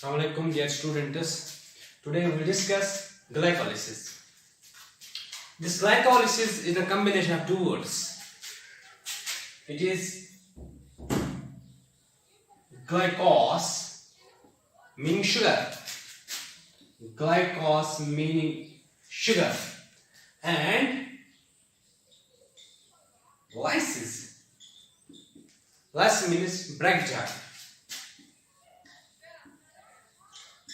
Assalamualaikum dear students. Today we will discuss glycolysis. This glycolysis is a combination of two words. It is glycos meaning sugar. Glycos meaning sugar and lysis. Lysis means breakdown.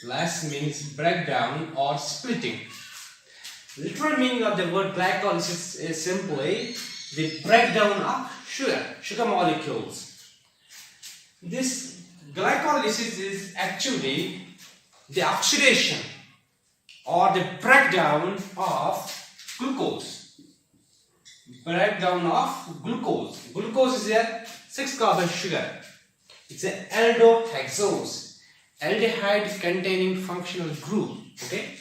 Lysis means breakdown or splitting. Literal meaning of the word glycolysis is simply the breakdown of sugar molecules. This glycolysis is actually the oxidation or the breakdown of glucose. Breakdown of glucose. Glucose is a 6-carbon sugar. It's an aldohexose. Aldehyde containing functional group. Okay.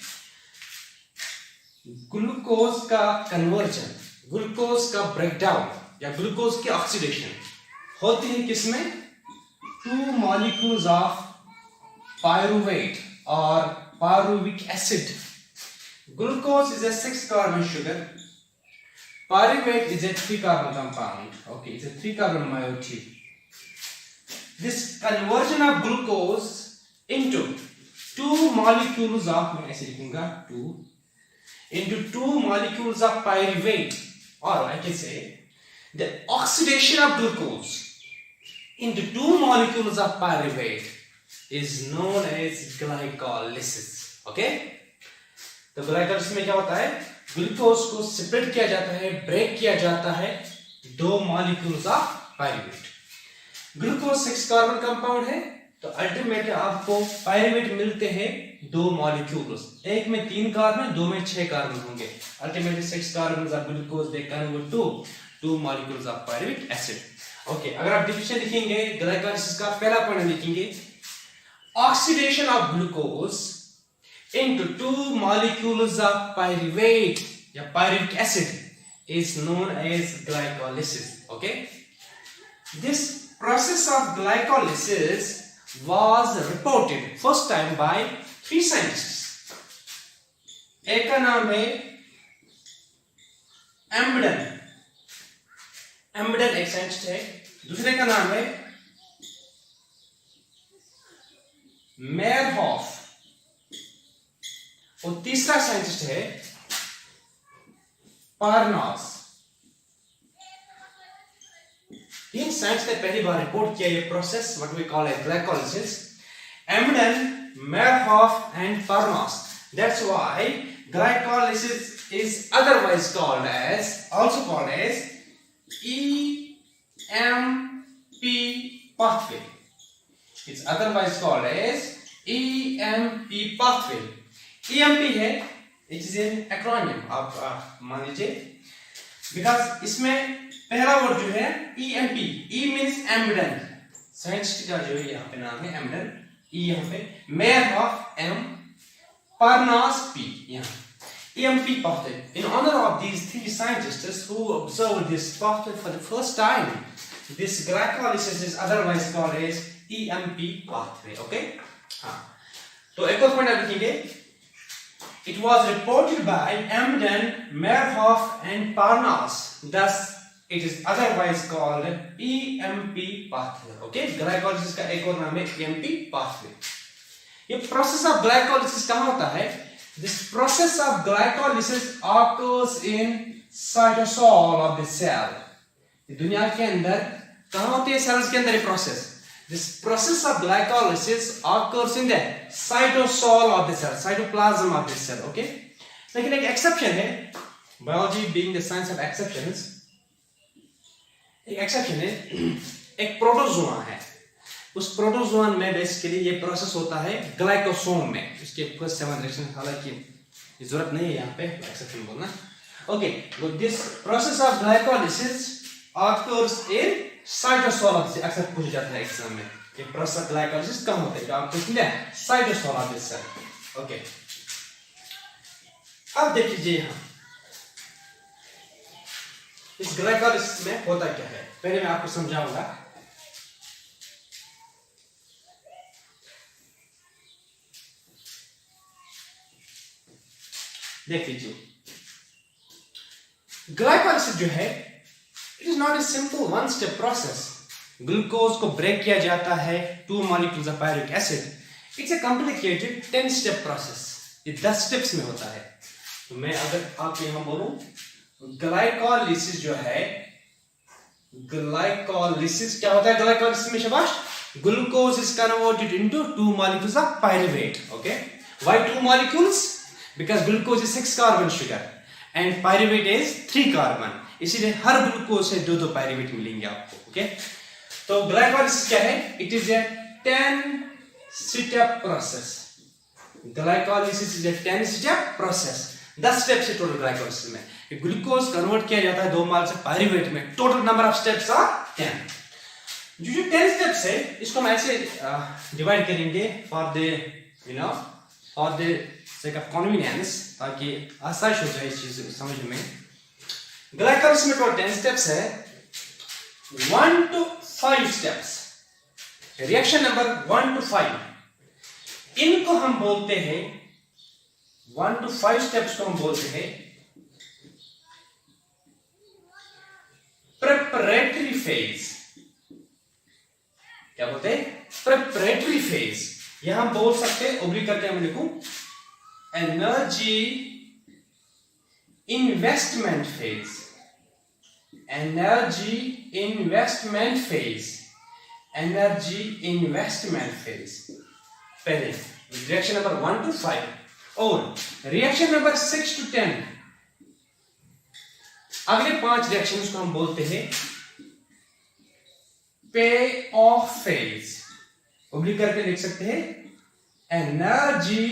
Glucose का conversion, glucose का breakdown या glucose की oxidation होती है किसमें? 2 molecules of pyruvate और pyruvic acid. Glucose is a 6-carbon sugar. Pyruvate is a 3-carbon compound. Okay, it's a 3-carbon moiety. This conversion of glucose into 2 molecules of into 2 molecules of pyruvate, or I can say the oxidation of glucose into 2 molecules of pyruvate is known as glycolysis. Okay? तो glycolysis में क्या होता है? Glucose को separate किया जाता है, break किया जाता है 2 molecules of pyruvate. Glucose 6-carbon compound है, तो अल्टीमेटली आपको पायरुवेट मिलते हैं 2 मॉलिक्यूल्स. एक में 3 कार्बन, 2 में 6 कार्बन होंगे. Ultimately 6 carbons of glucose they convert to 2 molecules of pyruvic acid. Okay, अगर आप डिफिनेशन लिखेंगे ग्लाइकोलाइसिस का पहला पॉइंट लिखेंगे oxidation of glucose into 2 molecules of pyruvate या pyruvic acid is known as glycolysis. Okay, this process of glycolysis was reported first time by 3 scientists. एक का नाम है एम्बडन. एम्बडन एक साइंटिस्ट है. दूसरे का नाम है मेयरहॉफ और तीसरा साइंटिस्ट है पार्नास. इन साइंस ने पहली बार रिपोर्ट किया ये process what we call as glycolysis. Embden, Meyerhof and Parnas. That's why glycolysis is otherwise called as EMP pathway. It's otherwise called as EMP pathway. EMP है, it is an acronym. आप मान लीजिए, because इसमें पहला word जो है EMP, E means एम्बडन. Scientist का जो है यहाँ पे नाम है एम्बडन. E यहाँ पे, मेयरहॉफ M, पार्नास P. यहाँ EMP pathway. In honor of these 3 scientists who observed this pathway for the first time, this glycolysis is otherwise called as EMP pathway. Okay? हाँ. तो एक और पॉइंट आप लिखेंगे. It was reported by Emden, Meirhoff and Parnas. Thus, it is otherwise called EMP pathway. Okay? Glycolysis का एक और नाम है EMP pathway. ये process of glycolysis कहाँ होता है? This process of glycolysis occurs in cytosol of the cell. दुनिया के अंदर कहाँ होती है? cells के अंदर ये process. This process of glycolysis occurs in the cytosol of the cell, cytoplasm of the cell. Okay? लेकिन एक exception है. Biology being the science of exceptions. एक exception है. एक प्रोटोजोआ है. उस प्रोटोजोआ में बेसिकली ये प्रोसेस होता है ग्लाइकोसोम में. इसके फर्स्ट 7 डायरेक्शन हालांकि जरूरत नहीं है यहाँ पे एक्सेप्शन बोलना. Okay, this process of glycolysis occurs in cytosol of the cell. अक्सर पूछा जाता है एग्जाम में कि प्रोसेस ऑफ ग्लाइकोलाइसिस कहाँ होता है, तो आप पूछेंगे cytosol of the cell. Okay, अब देख लीजिए यहाँ इस ग्लाइकोलाइसिस में होता क्या है. पहले मैं आपको समझाऊंगा. देख लीजिए, ग्लाइकोलाइसिस जो है it is not a simple one step process. Glucose को ब्रेक किया जाता है 2 molecules of pyruvic acid. It's a complicated 10 step process. ये 10 स्टेप्स में होता है। तो मैं अगर आपको यहां बोलूं, ग्लाइकोलाइसिस जो है, ग्लाइकोलाइसिस क्या होता है? ग्लाइकोलाइसिस में शाबाश, glucose is converted into 2 molecules of pyruvate. Okay, why 2 molecules? Because glucose is 6 carbon sugar and pyruvate is 3 carbon, इसीलिए हर ग्लूकोज से 2-2 पायरुवेट मिलेंगे आपको। ओके, तो ग्लाइकोलाइसिस क्या है? It is a 10 step process. Glycolysis is a 10 step process. 10 steps है total glycolysis में। Glucose convert किया जाता है 2 मॉल से पायरुवेट में। Total number of steps are 10। जो 10 स्टेप्स है इसको हम ऐसे डिवाइड करेंगे for the sake of convenience, ताकि आसानी हो जाए इस चीज समझने में। ग्लाइकोलाइसिस में टोटल 10 स्टेप्स है, 1 to 5 steps. Reaction number 1 to 5 इनको हम बोलते हैं, 1 to 5 स्टेप्स को हम बोलते हैं प्रेपरेटरी फेज। क्या बोलते हैं? Preparatory phase. यहां बोल सकते हैं, ओब्लिक करके हम लिखूं, energy investment phase. Energy investment phase. Energy investment phase पहले, रिएक्शन नंबर 1 to 5। और रिएक्शन नंबर 6 to 10, अगले 5 रिएक्शंस को हम बोलते हैं पे ऑफ फेज। ओब्लिक करके लिख सकते हैं energy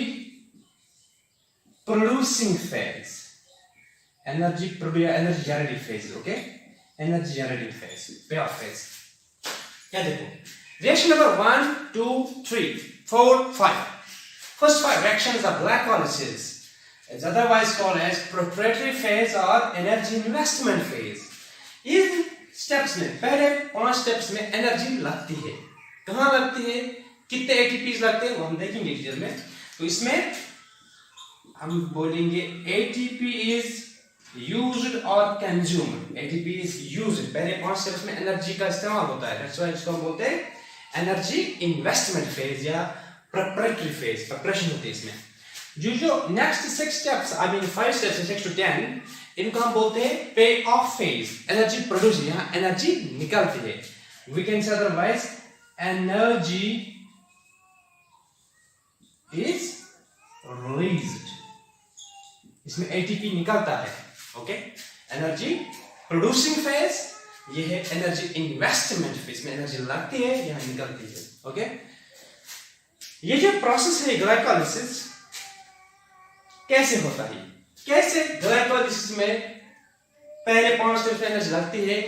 producing phase, energy generating phase. Okay, energy generating phase, पे ऑफ फेज। क्या देखो, reaction number 1, 2, 3, 4, 5। First 5 reactions of glycolysis is otherwise called as preparatory phase or energy investment phase. In steps में, पहले 5 steps में energy लगती है। कहां लगती है, कितने एटीपीज लगते हैं वो हम देखेंगे डिटेल में। तो इसमें हम बोलेंगे एटीपी इज यूज्ड और कंज्यूम्ड। एटीपी इज यूज्ड, पहले 5 स्टेप्स में एनर्जी का इस्तेमाल होता है, दैट्स व्हाई इसको हम बोलते हैं एनर्जी इन्वेस्टमेंट फेज या प्रेपरेटरी फेज। प्रिपरेशन होती है इसमें। जो next 6 steps, I mean 5 steps 6 to 10, इनको हम बोलते हैं pay off phase. Energy produce, यहां एनर्जी निकलती है। We can say otherwise energy is released, इसमें एटीपी निकलता है। ओके, एनर्जी प्रोड्यूसिंग फेज ये है, एनर्जी इन्वेस्टमेंट फेज में एनर्जी लगती है, यहां निकलती है। ओके, ये जो प्रोसेस है ग्लाइकोलाइसिस कैसे होता है, कैसे ग्लाइकोलाइसिस में पहले 5 स्टेप में एनर्जी लगती है,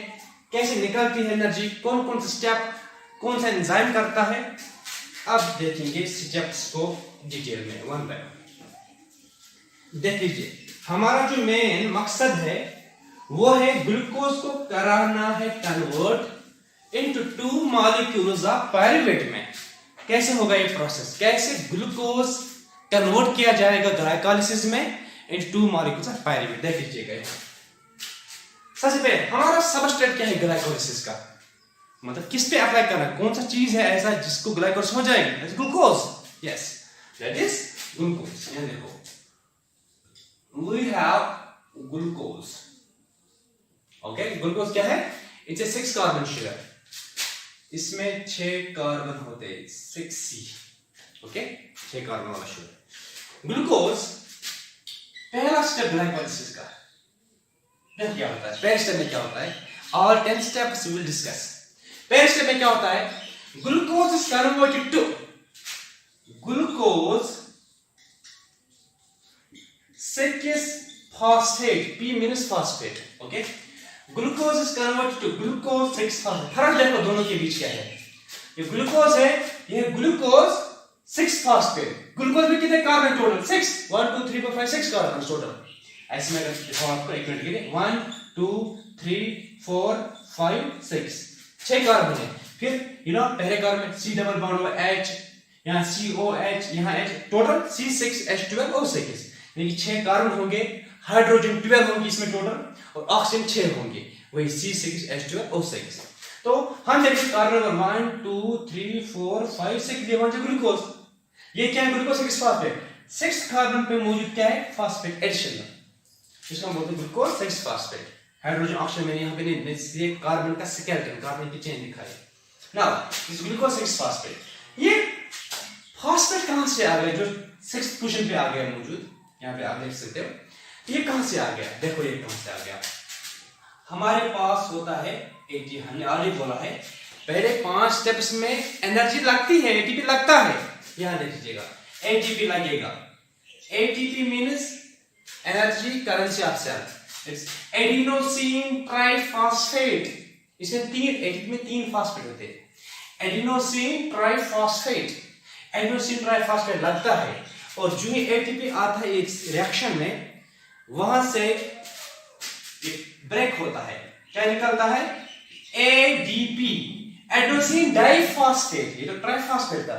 कैसे निकलती है एनर्जी, कौन कौन से स्टेप कौन सा एंजाइम करता है, अब देखेंगे स्टेप्स को डिटेल में वन बाय वन। देख लीजिए, हमारा जो मेन मकसद है वो है ग्लूकोज को कराना है convert into 2 molecules of pyruvate में। कैसे होगा ये प्रोसेस, कैसे ग्लूकोज कन्वर्ट किया जाएगा ग्लाइकोलाइसिस में इनटू 2 मॉलिक्यूल्स ऑफ पायरुवेट। देख लीजिएगा, सबसे पहले हमारा सबस्ट्रेट क्या है ग्लाइकोलाइसिस का, मतलब किस पे अप्लाई करना, कौन सा चीज है ऐसा जिसको ग्लाइकोलाइसिस हो जाएगी? Glucose. Yes, that is glucose. यहां देखो, we have glucose. Okay, glucose क्या है? It's a 6 carbon sugar. इसमें 6 कार्बन होते हैं, 6C। ओके, 6 कार्बन वाला शुगर ग्लूकोज। पहला स्टेप ग्लाइकोलाइसिस का क्या होता है? पहले स्टेप में क्या होता है? All 10 steps we will discuss. पहले स्टेप में क्या होता है? Glucose is converted to glucose 6-phosphate, P means phosphate. Okay, glucose is converted to glucose 6-phosphate. फर्क देखो दोनों के बीच क्या है। ये ग्लूकोज है, ये ग्लूकोज 6-phosphate। ग्लूकोज में कितने कार्बन टोटल? 6, 1 2 3 4 5 6 carbon total. ऐसे में अगर दिखाऊं आपको, एक मिनट के लिए, 1 2 3 4 5 6 6 कार्बन है। फिर पहले कार्बन C डबल बॉन्ड हुआ H, यहाँ COH, यहाँ H, टोटल C6H12O6। यानी कि 6 कार्बन होंगे, हाइड्रोजन 12 होंगे इसमें टोटल और ऑक्सीजन 6 होंगे, वही C6H12O6। तो हम देखिए कार्बन नंबर 1 2 3 4 5 6 ये वन ग्लूकोज, ये क्या है ग्लूकोज 6 फास्फेट। 6 कार्बन पे मौजूद क्या है फास्फेट एडिशन, इसको हम बोलते हैं ग्लूकोज 6 फास्फेट। हाइड्रोजन ऑक्सीजन मैंने यहाँ पे नहीं, इसलिए कार्बन का स्केलेटन, कार्बन की चेन दिखाई। नाउ दिस ग्लूकोज 6 फास्फेट, ये फास्फेट कहां से आ गया जो 6th पोजीशन पे आ गया मौजूद, यहाँ पे आप देख सकते हो, ये कहां से आ गया, देखो ये कहां से आ गया। हमारे पास होता है एटीपी, हमने ऑलरेडी बोला है पहले 5 स्टेप्स में एनर्जी लगती है, एटीपी लगता है, यहां देख लीजिएगा एटीपी लगेगा। ATP means energy currency of cell, it's adenosine triphosphate. इसमें 3 एटीपी में 3 फास्फेट होते हैं, एडिनोसिन ट्राइफॉस्फेट, एडिनोसिन ट्राइफॉस्फेट लगता है और जो ही एटीपी आता है इस रिएक्शन में, वहां से ब्रेक होता है, क्या निकलता है एडीपी, एडिनोसिन डाइफॉस्फेट, ये तो ट्राइफॉस्फेट था,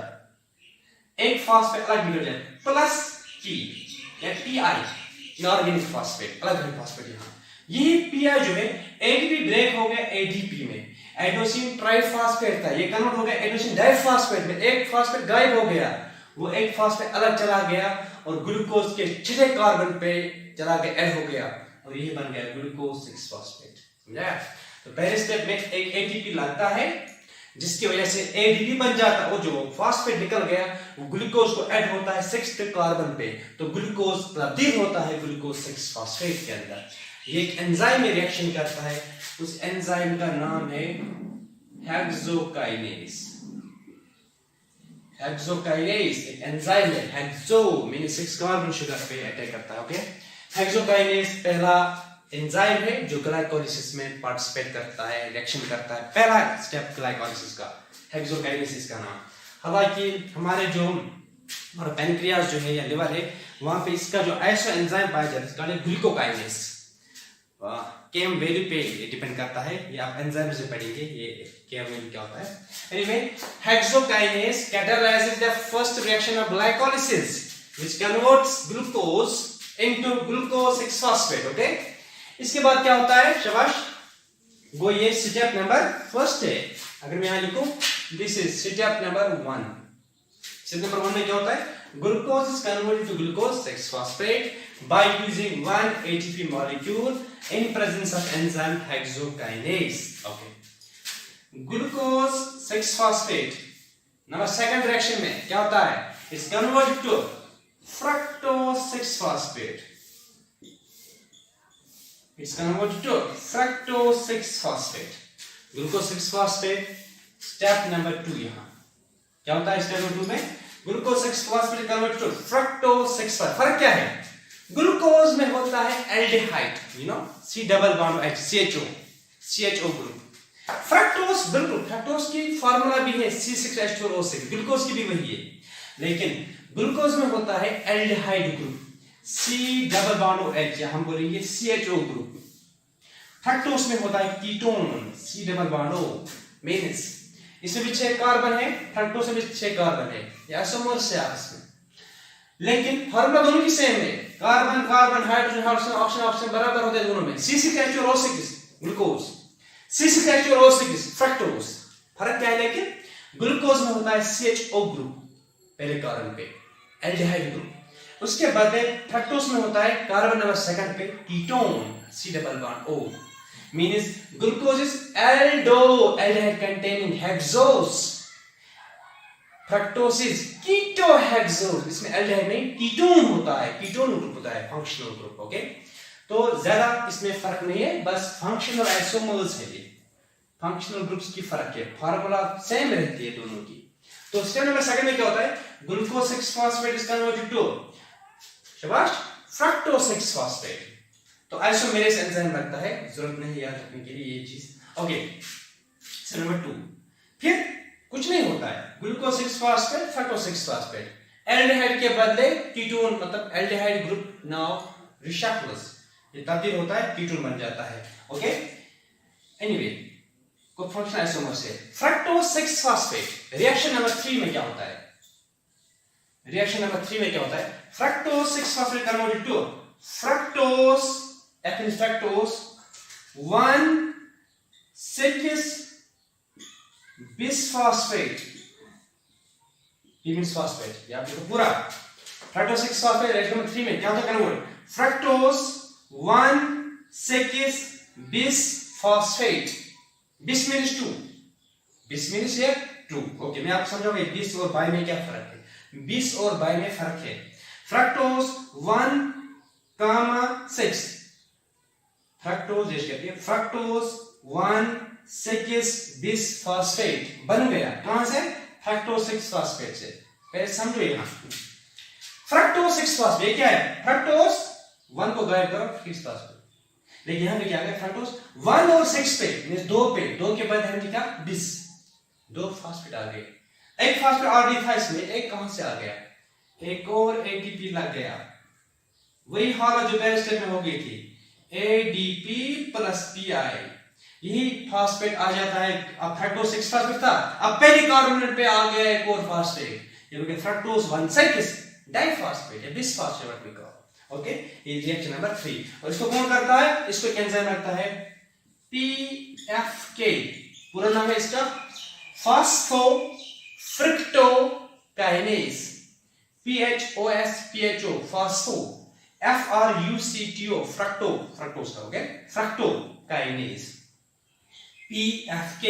एक फास्फेट अलग निकल जाए प्लस टी या पीआई, इनऑर्गेनिक फास्फेट, अलग है फास्फेट। यहां यही पीआई जो है एडीपी ब्रेक हो गया एडीपी में, एडिनोसिन ट्राइफॉस्फेट था, ये कन्वर्ट हो गया एडिनोसिन डाइफॉस्फेट में, एक फास्फेट गायब हो गया, वो एक फास्फेट अलग चला गया और ग्लूकोज के 6 कार्बन पे चला गया, ऐड हो गया और ये बन गया ग्लूकोज 6 फास्फेट। समझा? तो पहले स्टेप में एक एटीपी लगता है जिसकी वजह से एडीपी बन जाता है, वो जो फास्फेट निकल गया वो ग्लूकोज को ऐड होता है 6th कार्बन पे, तो ग्लूकोज तब्दील होता है ग्लूकोज 6 फास्फेट के अंदर। ये एक एंजाइम में रिएक्शन करता है, उस एंजाइम का नाम है हेक्सोकाइनेज। हेक्सोकाइनेज एक एंजाइम है, हेक्सो मींस 6 कार्बन शुगर पे अटैक करता है। ओके, हेक्सोकाइनेज पहला एंजाइम है जो ग्लाइकोलाइसिस में पार्टिसिपेट करता है, रिएक्शन करता है, पहला स्टेप ग्लाइकोलाइसिस का, हेक्सोकाइनेसिस का नाम। हालांकि हमारे जो और पैनक्रियास जो है या लिवर है, वहां पे इसका जो आइसो एंजाइम पाया जाता है इसका नाम ग्लूकोकाइनेस। केम वैल्यू पे डिपेंड करता है, ये आप एंजाइम से पढ़ेंगे ये केम वैल्यू क्या होता है। Anyway hexokinase catalyses the first reaction of glycolysis which converts glucose into glucose 6 phosphate. Okay, इसके बाद क्या होता है शाबाश, वो ये स्टेप नंबर फर्स्ट है। अगर मैं यहां लिखूं this is step number 1, step number 1 में क्या होता है, glucose is converted to glucose 6 phosphate by using one ATP molecule in presence of enzyme hexokinase. Okay, glucose 6 phosphate number second reaction में क्या होता है, is converted to fructose 6 phosphate. It's converted to fructose 6 phosphate. Glucose 6 phosphate step number 2। यहां क्या होता है step number 2 में, glucose 6 phosphate convert to fructose 6 phosphate. फर्क क्या है, ग्लूकोज में होता है aldehyde, you know C double bond H CHO group. Fructose बिल्कुल, फ्रक्टोज की फार्मूला भी है C6H12O6, ग्लूकोज की भी वही है, लेकिन ग्लूकोज में होता है aldehyde group C double bond H, हम बोलेंगे CHO ग्रुप। फ्रक्टोज में होता है ketone C double bond O, means इसमें भी 6 कार्बन है, फ्रक्टोज में भी 6 कार्बन है, ये आइसोमर्स है आपस में, लेकिन फार्मूला दोनों की सेम है, carbon carbon hydrogen hydrogen oxygen oxygen बराबर होते हैं दोनों में। C6H12O6 glucose, C6H12O6 fructose. फर्क क्या है, लेकिन ग्लूकोज में होता है CHO ग्रुप पहले कार्बन पे, एल्डिहाइड ग्रुप, उसके बाद फ्रक्टोज में होता है कार्बन नंबर सेकंड पे ketone C double bond O, means glucose is aldehyde containing hexose, fructose is ketohexose, इसमें aldehyde नहीं कीटोन होता है, कीटोन ग्रुप होता है, फंक्शनल ग्रुप। ओके, तो ज्यादा इसमें फर्क नहीं है, बस फंक्शनल आइसोमर्स है, ये फंक्शनल ग्रुप्स की फर्क है, फार्मूला सेम रहती है दोनों की। तो स्टेप नंबर सेकंड में क्या होता है, glucose 6 phosphate is converted to शाबाश फ्रक्टोज 6 फास्फेट। तो आइसोमेरेस एंजाइम लगता है, जरूरत नहीं याद रखने के लिए ये चीज। ओके, स्टेप नंबर 2, फिर कुछ नहीं होता है, glucose 6 phosphate fructose 6 phosphate, aldehyde के बदले कीटोन, मतलब एल्डिहाइड ग्रुप नाउ रिशफल्स, ये तब्दील होता है कीटोन बन जाता है। ओके, एनीवे को फंक्शन आइसोमर से फ्रक्टोज 6 फास्फेट। रिएक्शन नंबर 3 में क्या होता है, रिएक्शन नंबर 3 में क्या होता है, fructose 6 phosphate converted to fructose, ethyl fructose 1,6 bisphosphate, bisphosphate. ये आप देखो पूरा फ्रक्टोज 6 फॉस्फेट रिएक्शन नंबर 3 में क्या होता है कन्वर्ट, फ्रक्टोज 1,6 बिसफॉस्फेट। बिस मीन्स 2, बिस मीन्स 2। ओके, मैं आपको समझाऊंगा बिस और बाई में क्या फर्क है। बिस और बाई में फर्क है। फ्रक्टोज 1,6, फ्रक्टोज जैसे कहते हैं फ्रक्टोज 1,6 बिसफॉस्फेट बन गया कहां से, फ्रक्टोज 6 फॉस्फेट से। पहले समझो यहां फ्रक्टोज 6 फॉस्फेट क्या है, फ्रक्टोज 1 को गायब करो 6 फॉस्फेट, लेकिन यहां पे क्या आ गया फ्रक्टोज 1 और 6 पे मींस 2 पे, 2 के बाद हमने क्या बिस, 2 फॉस्फेट आ गए। एक फॉस्फेट ऑलरेडी था इसमें, एक कहां से आ गया, एक और एडीपी लग गया। वही हालत जो पहले स्टेप में हो गई थी, एडीपी प्लस पीआई, यही फॉस्फेट आ जाता है। अब फ्रक्टोज 6 फॉस्फेट था, अब पहले कार्बोनेट पे आ गया एक और फॉस्फेट, ये हो गया फ्रक्टोज 1,6 डाइफॉस्फेट या bisphosphate what we call. Okay, ये रिएक्शन नंबर 3। और इसको कौन करता है, इसको एंजाइम करता है पीएफके, पूरा नाम है इसका फॉस्फोफ्रक्टोकाइनेज, PHOSPHO phospho, FRUCTO fructo, fructose का ओके, फ्रक्टोकाइनेज, PFK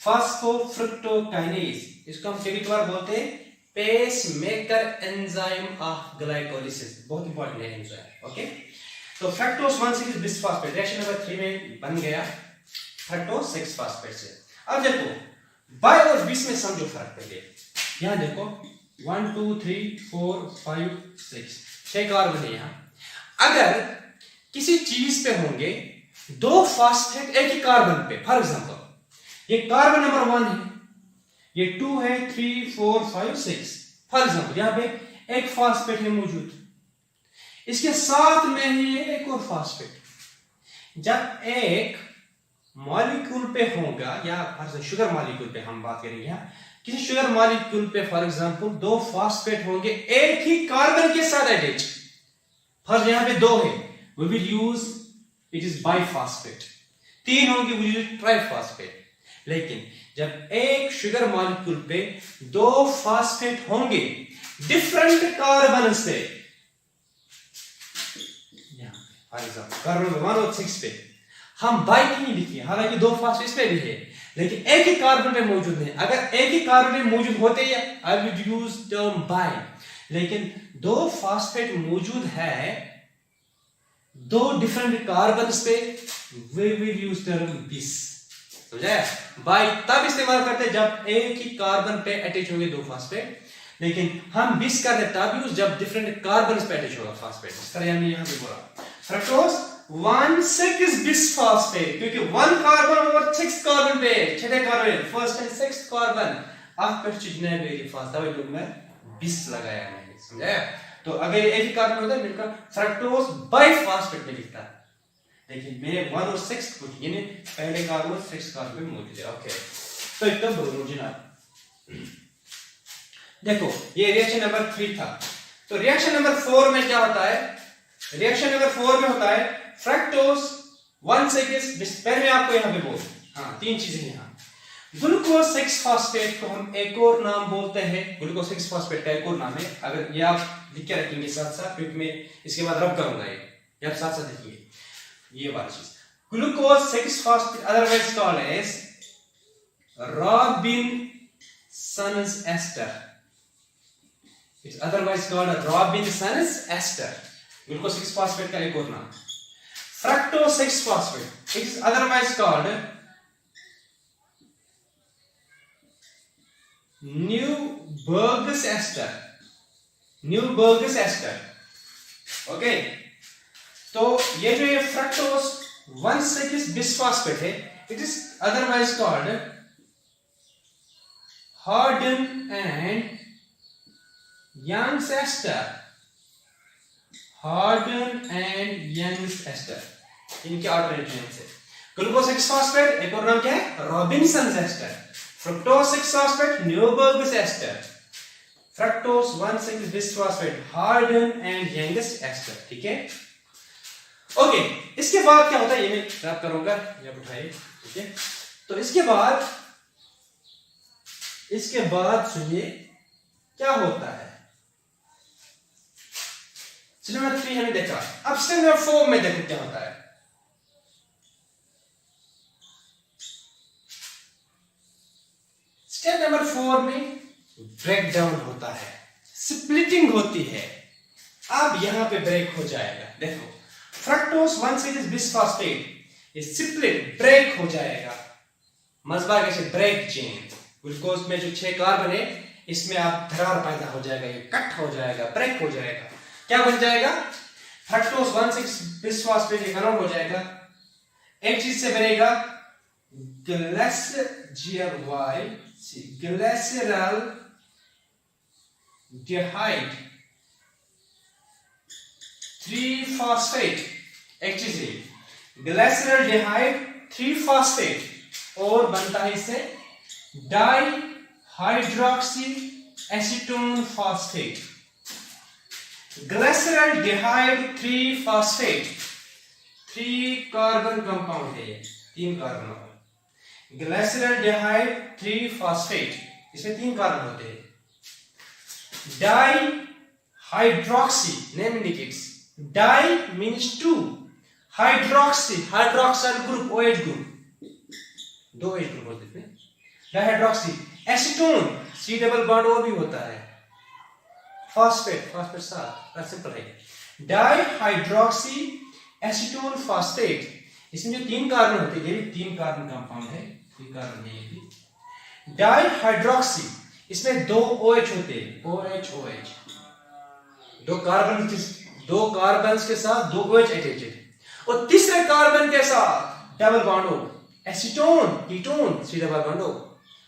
फॉस्फोफ्रक्टोकाइनेज। इसको हम कभी कभार बोलते हैं पेसमेकर एंजाइम ऑफ ग्लाइकोलिसिस, बहुत इंपॉर्टेंट है एंजाइम। ओके, तो फ्रक्टोज 1,6 बिसफॉस्फेट रिएक्शन नंबर 3 में बन गया फ्रक्टोज 6 फॉस्फेट से। अब देखो बाई और बिस में समझो फर्क पहले, यहां देखो 1 2 3 4 5 6 6 कार्बन है यहां। अगर किसी चीज पे होंगे 2 फॉस्फेट एक ही कार्बन पे, फॉर एग्जांपल ये कार्बन नंबर 1 है, ये 2 है, 3 4 5 6, फॉर एग्जांपल यहां पे एक फॉस्फेट है मौजूद, इसके साथ में ही एक और फॉस्फेट। जब एक मॉलिक्यूल पे होगा या शुगर मॉलिक्यूल पे हम बात करेंगे, यहां किसी शुगर मॉलिक्यूल पे फॉर एग्जांपल 2 फॉस्फेट होंगे एक ही कार्बन के साथ अटैच, फर्स्ट यहां पे 2 है, we will use it is biphosphate, 3 होंगे वी यूज ट्राइफॉस्फेट। लेकिन जब एक शुगर मॉलिक्यूल पे 2 फॉस्फेट होंगे डिफरेंट कार्बन से, फॉर एग्जांपल कार्बन 1 और 6 पे हम बाई नहीं लिखिए, हालांकि 2 फॉस्फेट पे भी है लेकिन एक ही कार्बन पे मौजूद है। अगर एक ही कार्बन पे मौजूद होते I would use term by, लेकिन 2 फॉस्फेट मौजूद है 2 डिफरेंट कार्बन पे, वी विल यूज टर्म बिस। समझा, बाई तब इस्तेमाल करते जब एक ही कार्बन पे अटैच होंगे 2 फॉस्फेट, लेकिन हम बिस करते तब यूज जब डिफरेंट कार्बन पे अटैच होगा फॉस्फेट। इस तरह हमने यहां पे बोला फ्रक्टोज 1,6 बिसफॉस्फेट, क्योंकि 1 कार्बन और 6 कार्बन पे, छठे carbon first and 6th carbon आप पे चीजने वेरी फास्ट दवाई लोग में बिस लगाया मैंने। समझाया, तो अगर एक ही कार्बन होता है मिलकर फ्रक्टोज बाइफॉस्फेट में लिखता है, लेकिन मेरे 1 और 6 कुछ यानी पहले कार्बन और 6 कार्बन में मौजूद है। ओके, तो एकदम बोलो जनाब, देखो ये रिएक्शन नंबर 3 था। तो रिएक्शन नंबर 4 में क्या होता है, रिएक्शन नंबर 4 में होता है फ्रक्टोज 1,6, पहले आपको यहां पे बोल, हाँ 3 चीजें यहां। ग्लूकोज 6 फॉस्फेट को हम एक और नाम बोलते हैं, ग्लूकोज 6 फॉस्फेट का एक और नाम है, अगर ये आप लिख के रखेंगे साथ साथ, क्योंकि मैं इसके बाद रब करूंगा ये आप साथ साथ लिखिए ये वाली चीज। Glucose 6 phosphate otherwise called as Robinson's ester, it's otherwise called Robinson's ester, glucose 6 phosphate का एक और नाम। Fructose 6 phosphate it's otherwise called Neuberg's ester, Neuberg's ester. Okay, तो ये जो ये फ्रक्टोज 1,6 बिसफॉस्फेट है, it is otherwise called Harden and Young's ester, Harden and Young's ester, इनके ऑर्डर नेम्स है। ग्लूकोज 6 फॉस्फेट एक और नाम क्या है, Robinson's ester. Fructose 6 phosphate Neuberg's ester. Fructose 1,6 bisphosphate Harden and youngest ester, ठीक है। ओके, इसके बाद क्या होता है, ये मैं रैप करूंगा, ये उठाइए, ठीक है। तो इसके बाद सुनिए क्या होता है। स्टेप नंबर 3 हमने देखा, अब स्टेप नंबर 4 में देखो क्या होता है। स्टेप नंबर 4 में ब्रेक डाउन होता है, स्प्लिटिंग होती है। अब यहां पे ब्रेक हो जाएगा, देखो फ्रक्टोज 1,6 बिस्फॉस्फेट ये स्प्लिट ब्रेक हो जाएगा। मजबा कैसे ब्रेक चेन, ग्लूकोज में जो 6 कार्बन है इसमें आप दरार पैदा हो जाएगा, ये कट हो जाएगा, ब्रेक हो जाएगा। क्या बन जाएगा, फ्रक्टोज 1,6 बिस्फॉस्फेट ये कन्वर्ट हो जाएगा, एक चीज से बनेगा ग्लिसरल डिहाइड 3-फॉस्फेट, एक चीज है ग्लिसरल डिहाइड 3-फॉस्फेट और बनता है इससे dihydroxy acetone phosphate. Glyceraldehyde three phosphate 3 carbon compound है, 3 कार्बन। ग्लिसरल डिहाइड 3-फॉस्फेट इसमें 3 कार्बन होते हैं। Di hydroxy name indicates, di means 2, hydroxy hydroxyl group OH group, 2 OH group होते हैं। Dihydroxy acetone C double bond O भी होता है, phosphate साथ सिंपल है। डाइहाइड्रोक्सी एसीटोन फॉस्फेट इसमें जो 3 कार्बन होते हैं, ये भी 3 कार्बन कंपाउंड है, 3 कार्बन है ये भी। डाइहाइड्रोक्सी इसमें 2 OH होते हैं, OH 2 कार्बन के साथ 2 OH अटैच्ड, और तीसरे कार्बन के साथ double bond O, acetone ketone C double bond O,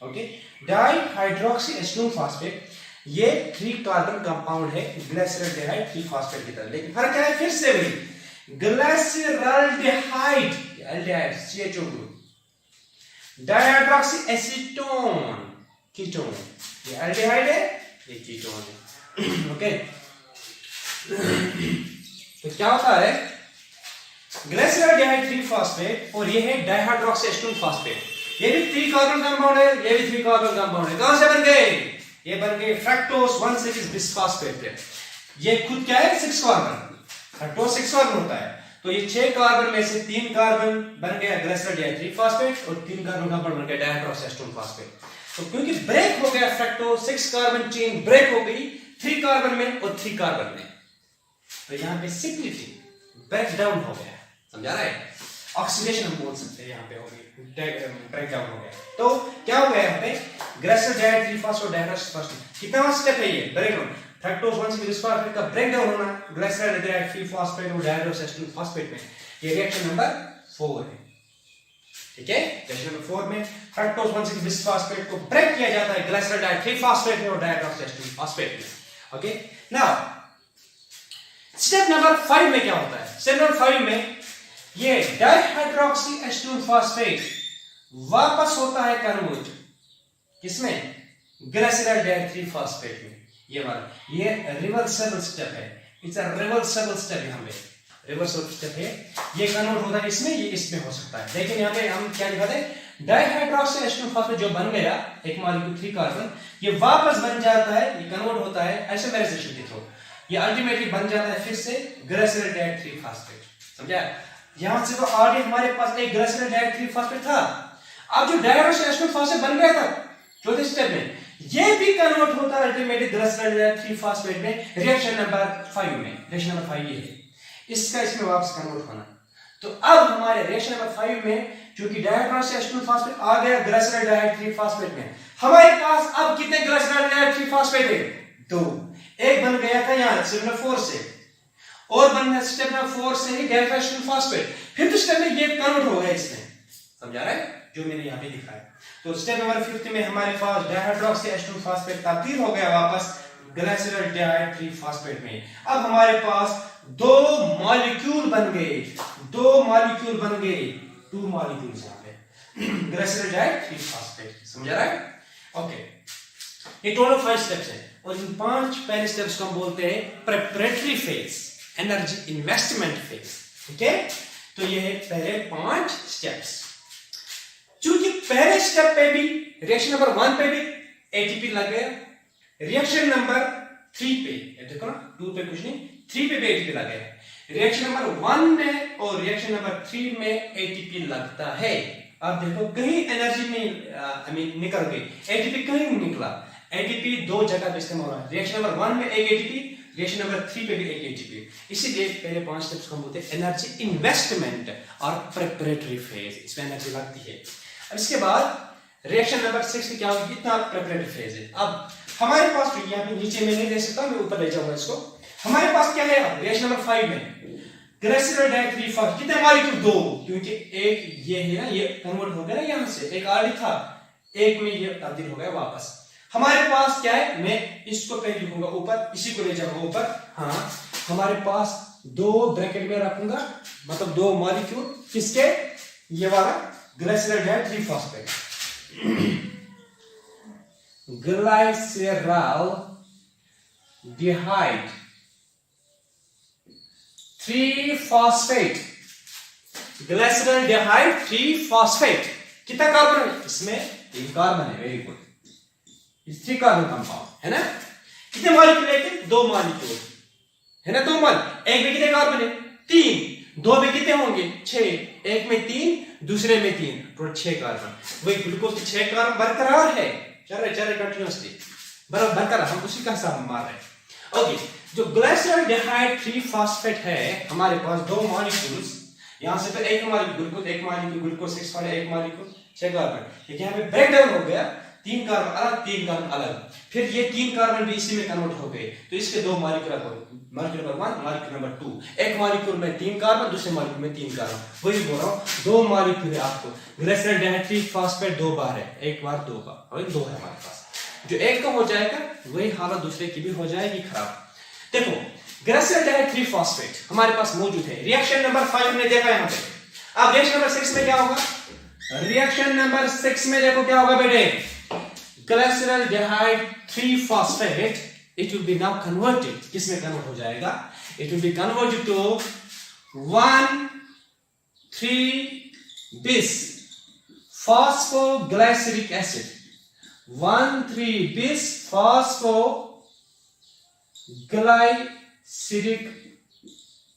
okay. Dihydroxy acetone phosphate ये 3 कार्बन कंपाउंड है ग्लिसरल डिहाइड 3-फॉस्फेट की तरह, लेकिन फर्क क्या है, फिर से वही glyceraldehyde aldehyde CHO group, dihydroxy acetone ketone, ये एल्डिहाइड है ये कीटोन है, ओके। तो क्या होता है, ग्लिसरल डिहाइड 3-फॉस्फेट और ये है डाइहाइड्रोक्सी एसीटोन फॉस्फेट, ये भी 3 कार्बन कंपाउंड है, ये भी 3 कार्बन कंपाउंड है। कहां से बन गए, ये बन गए फ्रक्टोज 1,6 बिस्फॉस्फेट। ये खुद क्या है, 6 कार्बन, फ्रक्टोज 6 कार्बन होता है, तो ये 6 कार्बन में से 3 कार्बन बन गया ग्लिसरल डिहाइड 3-फॉस्फेट और 3 कार्बन कंपाउंड बन गया डाइहाइड्रोक्सी एसीटोन फॉस्फेट। तो क्योंकि ब्रेक हो गया फ्रक्टोज 6 कार्बन चेन ब्रेक हो गई 3 कार्बन में और 3 कार्बन में, तो यहां पे स्प्लिटिंग ब्रेक डाउन हो गया, समझा रहा है, ऑक्सीडेशन हम बोल सकते हैं, यहां पे हो गई ब्रेक डाउन हो गया। तो क्या हो गया यहां पे, ग्लिसरल डिहाइड 3-फॉस्फेट और डाइहाइड्रोक्सी फॉस्फेट, कितना स्टेप है ये ब्रेक डाउन, फ्रक्टोज 1,6 बिस्फॉस्फेट का ब्रेक डाउन होना ग्लिसरल डिहाइड 3-फॉस्फेट और डाइहाइड्रोक्सी एसीटोन फॉस्फेट में, ये रिएक्शन नंबर 4 है, ठीक है। रिएक्शन नंबर 4 में फ्रक्टोज 1,6 बिस्फॉस्फेट को ब्रेक किया जाता है ग्लिसरल डिहाइड 3-फॉस्फेट में और डाइहाइड्रोक्सी एसीटोन फॉस्फेट में, ओके। नाउ स्टेप नंबर 5 में क्या होता है, स्टेप नंबर 5 में ये डाइहाइड्रोक्सी एसीटोन फॉस्फेट वापस होता है कन्वर्ट किसमें, ग्लिसरल डिहाइड 3-फॉस्फेट में, ये वाला, ये रिवर्सिबल स्टेप है, इट्स अ रिवर्सिबल स्टेप, यहां पे रिवर्सिबल स्टेप है, ये कन्वर्ट होता है इसमें, ये इसमें हो सकता है, लेकिन यहां पे हम क्या दिखाते हैं, डाइहाइड्रोक्सी एसीटोन फॉस्फेट जो बन गया एक मॉलिक्यूल 3 कार्बन, ये वापस बन जाता है, ये कन्वर्ट होता है आइसोमेराइजेशन के थ्रू, ये अल्टीमेटली बन जाता है फिर से ग्लिसरल डिहाइड 3-फॉस्फेट, समझा। यहां से तो ऑलरेडी हमारे पास एक ग्लिसरल डिहाइड 3-फॉस्फेट था, अब जो डाइहाइड्रोक्सी एसीटोन फॉस्फेट बन गया था चौथे स्टेप में, ये भी कन्वर्ट होता है अल्टीमेटली ग्लिसरल डिहाइड 3-फॉस्फेट में, रिएक्शन नंबर 5 में, रिएक्शन नंबर 5 ये है, इसका इसमें वापस कन्वर्ट होना। तो अब हमारे रिएक्शन नंबर 5 में क्योंकि डाइहाइड्रोक्सी एसीटोन फॉस्फेट आ गया ग्लिसरल डिहाइड 3-फॉस्फेट में, हमारे पास अब कितने ग्लिसरल डिहाइड 3-फॉस्फेट है, 2, एक बन गया था यहां स्टेप नंबर 4 से, और बनना स्टेप नंबर 4 से ही dihydroxy acetone phosphate, fifth step में ये कन्वर्ट हो गया इसमें, समझा रहा है जो मैंने यहां पे दिखाया। तो स्टेप नंबर 5 में हमारे पास डाइहाइड्रोक्सी एसीटोन फॉस्फेट तब्दील हो गया वापस ग्लिसरल डिहाइड 3-फॉस्फेट में। अब हमारे पास 2 मॉलिक्यूल बन गए, 2 मॉलिक्यूल बन गए, 2 मॉलिक्यूल्स यहां पे ग्लिसरल डिहाइड 3-फॉस्फेट, समझा रहा है, ओके। ये टोटल 5 स्टेप्स है, और इन 5 पहले स्टेप्स को हम बोलते हैं preparatory phase, energy investment phase. ठीक है, तो ये है पहले 5 स्टेप्स। चूंकि पहले स्टेप पे भी रिएक्शन नंबर 1 पे भी एटीपी लग गया, रिएक्शन नंबर 3 पे देखो ना, 2 पे कुछ नहीं, 3 पे भी एटीपी लग गया। रिएक्शन नंबर 1 में और रिएक्शन नंबर 3 में एटीपी लगता है। अब देखो कहीं एनर्जी में निकल गई, एटीपी कहीं नहीं निकला। एटीपी 2 जगह पे इस्तेमाल हो रहा है, रिएक्शन नंबर 1 में एक एटीपी, रिएक्शन नंबर 3 पे भी एक एटीपी। इसीलिए पहले 5 स्टेप्स को हम बोलते हैं एनर्जी इन्वेस्टमेंट और प्रिपरेटरी फेज, इसमें एनर्जी लगती है। अब इसके बाद रिएक्शन नंबर 6 में क्या होगी, इतना प्रिपरेटरी फेज है। अब हमारे पास तो यहाँ पे नीचे में नहीं ले सकता, मैं ऊपर ले जाऊंगा इसको। हमारे पास क्या है रिएक्शन नंबर 5 में ग्लिसरॉल डाइथ्री फॉस्फेट, कितने मॉलिक्यूल 2, क्योंकि एक ये है ना, ये कन्वर्ट हो गया ना, यहां से एक ऑलरेडी था, एक में ये तब्दील हो गया वापस। हमारे पास क्या है, मैं इसको पहले लिखूंगा ऊपर, इसी को ले जाऊंगा ऊपर। हाँ, हमारे पास 2 ब्रैकेट में रखूंगा, मतलब 2 मॉलिक्यूल किसके, ये वाला glycerol di three phosphate, glyceraldehyde 3 phosphate, glyceraldehyde 3 phosphate. कितना कार्बन है इसमें, 3 कार्बन है, वेरी गुड, 3 कार्बन कंपाउंड है ना। कितने मॉलिक्यूल है, 2 मॉलिक्यूल है ना, 2 मॉलिक्यूल। एक में कितने कार्बन है, 3, 2 में कितने होंगे, 6, एक में 3, दूसरे में 3, टोटल 6 कार्बन। वही ग्लूकोज के 6 कार्बन बरकरार है, चल रहे कंटिन्यूअसली बरकरार, हम उसी का हिसाब मार रहे हैं। ओके, जो ग्लिसरॉल डिहाइड 3 फॉस्फेट है, हमारे पास 2 मॉलिक्यूल्स, यहां से तो एक मॉलिक्यूल ग्लूकोज, एक मॉलिक्यूल ग्लूकोज 6 वाला, एक मॉलिक्यूल 6 कार्बन, लेकिन यहां पे ब्रेक डाउन हो गया, 3 कार्बन अलग, 3 कार्बन अलग, फिर ये 3 कार्बन भी इसी में कन्वर्ट हो गए, तो इसके 2 मॉलिक्यूल नंबर 1, मॉलिक्यूल नंबर 2, एक मॉलिक्यूल में 3 कार्बन, दूसरे मॉलिक्यूल में 3 कार्बन। वही बोल रहा हूं, 2 मॉलिक्यूल है आपको, ग्लिसरॉल डिहाइड 3 फॉस्फेट 2 बार है, एक बार 2 बार, और 2 है हमारे पास। जो एक का हो जाएगा वही हालत दूसरे की भी हो जाएगी खराब। देखो ग्लिसरॉल डिहाइड 3 फॉस्फेट हमारे पास मौजूद है, रिएक्शन नंबर 5 हमने देखा यहां पे। अब रिएक्शन नंबर 6 में क्या होगा, रिएक्शन नंबर 6 में देखो क्या होगा बेटे, glyceraldehyde 3 phosphate, it will be now converted, किसमें कन्वर्ट हो जाएगा, it will be converted to 1,3-bis phosphoglyceric acid, 1,3-bis phosphoglyceric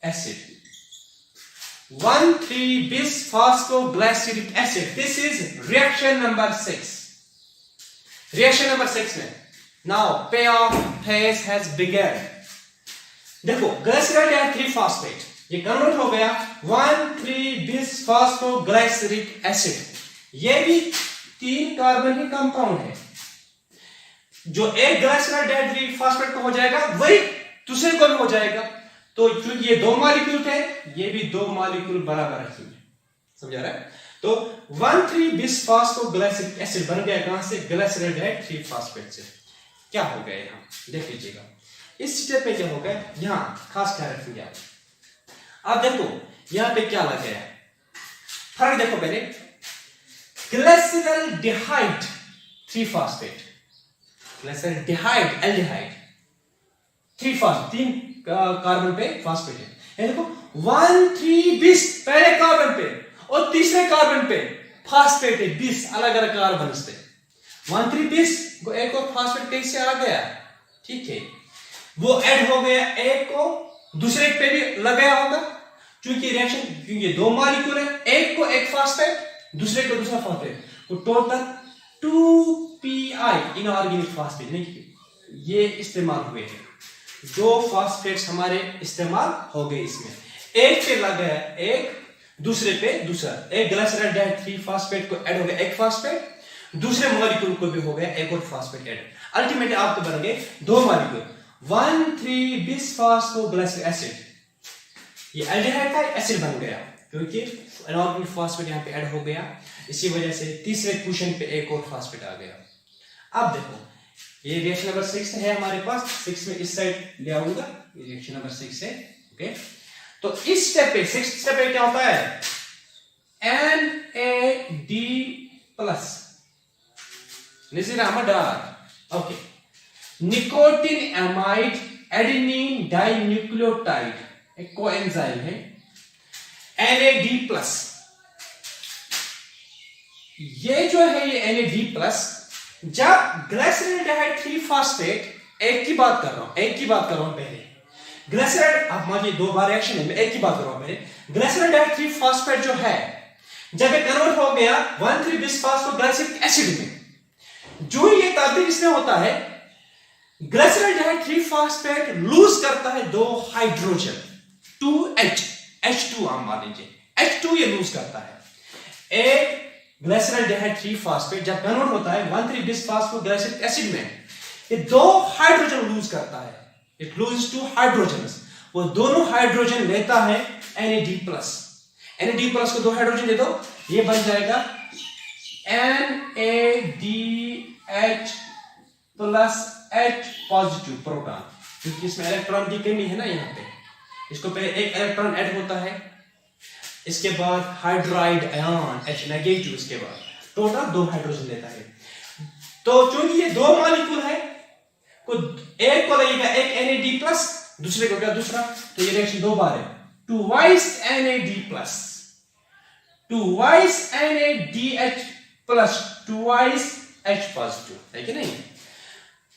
acid, 1,3-bis phosphoglyceric acid. This is reaction number 6. Reaction number 6 में now payoff phase has begun. देखो glycerol डिहाइड 3 phosphate ये convert हो गया 1,3-bis phosphoglyceric acid। ये भी 3 carbon ही compound है, जो एक ग्लिसरॉल डिहाइड 3 फॉस्फेट को हो जाएगा वही दूसरे को भी हो जाएगा। तो क्योंकि ये 2 मॉलिक्यूल थे, ये भी 2 मॉलिक्यूल बराबर रखेंगे, समझा रहा है। तो 1,3-bis phosphoglyceric acid बन गया कहां से, ग्लिसरॉल डिहाइड 3 फॉस्फेट से। क्या हो गया यहां, देख लीजिएगा इस स्टेप पे क्या हो गया, यहां खास ख्याल रखिएगा आप। अब देखो यहां पे क्या लग गया है, फर्क देखो पहले, glyceraldehyde 3 phosphate, glyceraldehyde aldehyde 3 phosphate, 3 carbon पे फॉस्फेट है। ये देखो 1,3-bis पहले कार्बन पे और तीसरे कार्बन पे फॉस्फेट है, 20 अलग अलग कार्बन से 1,3-bis को एक और फॉस्फेट कहीं से आ गया, ठीक है, वो ऐड हो गया, एक को दूसरे पे भी लगाया होगा, क्योंकि रिएक्शन, क्योंकि ये 2 मॉलिक्यूल है, एक को एक फॉस्फेट दूसरे को दूसरा फॉस्फेट, तो टोटल 2pi इनऑर्गेनिक फॉस्फेट नहीं ये इस्तेमाल हुए हैं, 2 फॉस्फेट्स हमारे इस्तेमाल हो गए इसमें, एक पे लगा है एक, दूसरे पे दूसरा, एक ग्लिसरॉल डिहाइड 3 फॉस्फेट को ऐड हो गया एक फॉस्फेट, दूसरे मॉलिक्यूल को भी हो गया एक और फॉस्फेट ऐड, अल्टीमेटली आपको बन गए 2 मॉलिक्यूल 1,3-bis phosphoglyceric acid। ये एल्डिहाइड का एसिड बन गया क्योंकि इनऑर्गेनिक फॉस्फेट यहां पे ऐड हो गया, इसी वजह से तीसरे पोजीशन पे एक और फॉस्फेट आ गया। अब देखो ये रिएक्शन नंबर 6 है हमारे पास, 6 में इस साइड ले आऊंगा, ये रिएक्शन नंबर 6 है, ओके। तो इस स्टेप पे 6 स्टेप पे क्या होता है, NAD+ निसिरामा Dar, okay. Nicotinamide adenine dinucleotide एक कोएंजाइम है NAD+। ये जो है ये NAD+, जब ग्लाइसरॉल्डिहाइड 3 फास्फेट एक की बात कर रहा हूं पहले ग्लाइसरॉल्ड, अब मुझे दो बार रिएक्शन है, मैं एक की बात कर रहा हूं पहले। ग्लाइसरॉल्डिहाइड 3 फास्फेट जो है जब ये कन्वर्ट हो गया 1,3-बिस्फास्फोग्लाइसिक एसिड में, जो ये तब्दील इसमें होता है ग्लाइसरॉल्डिहाइड 3 फास्फेट लूज करता है 2 हाइड्रोजन 2H H2 हम मान लीजिए H2 ये लूज करता है। एक ग्लाइसरॉल्डिहाइड 3 फास्फेट जब कन्वर्ट होता है 1,3-बिस्फास्फोग्लाइसिक एसिड में, ये 2 हाइड्रोजन लूज करता है, इट लूजेस 2 हाइड्रोजन, वो दोनों हाइड्रोजन लेता है NAD+। NAD+ को 2 हाइड्रोजन दे दो, ये बन जाएगा NADH+H प्रोटॉन, क्योंकि इसमें इलेक्ट्रॉन की कमी है ना यहाँ पे, इसको पहले एक इलेक्ट्रॉन ऐड होता है, इसके बाद हाइड्राइड आयन H-, इसके बाद टोटल 2 हाइड्रोजन लेता है। तो चूंकि ये 2 मॉलिक्यूल है, एक को लगेगा एक NAD+, दूसरे को क्या दूसरा, तो ये रिएक्शन 2 बार है, 2 NAD+, 2 NADH+, 2 H+, है कि नहीं।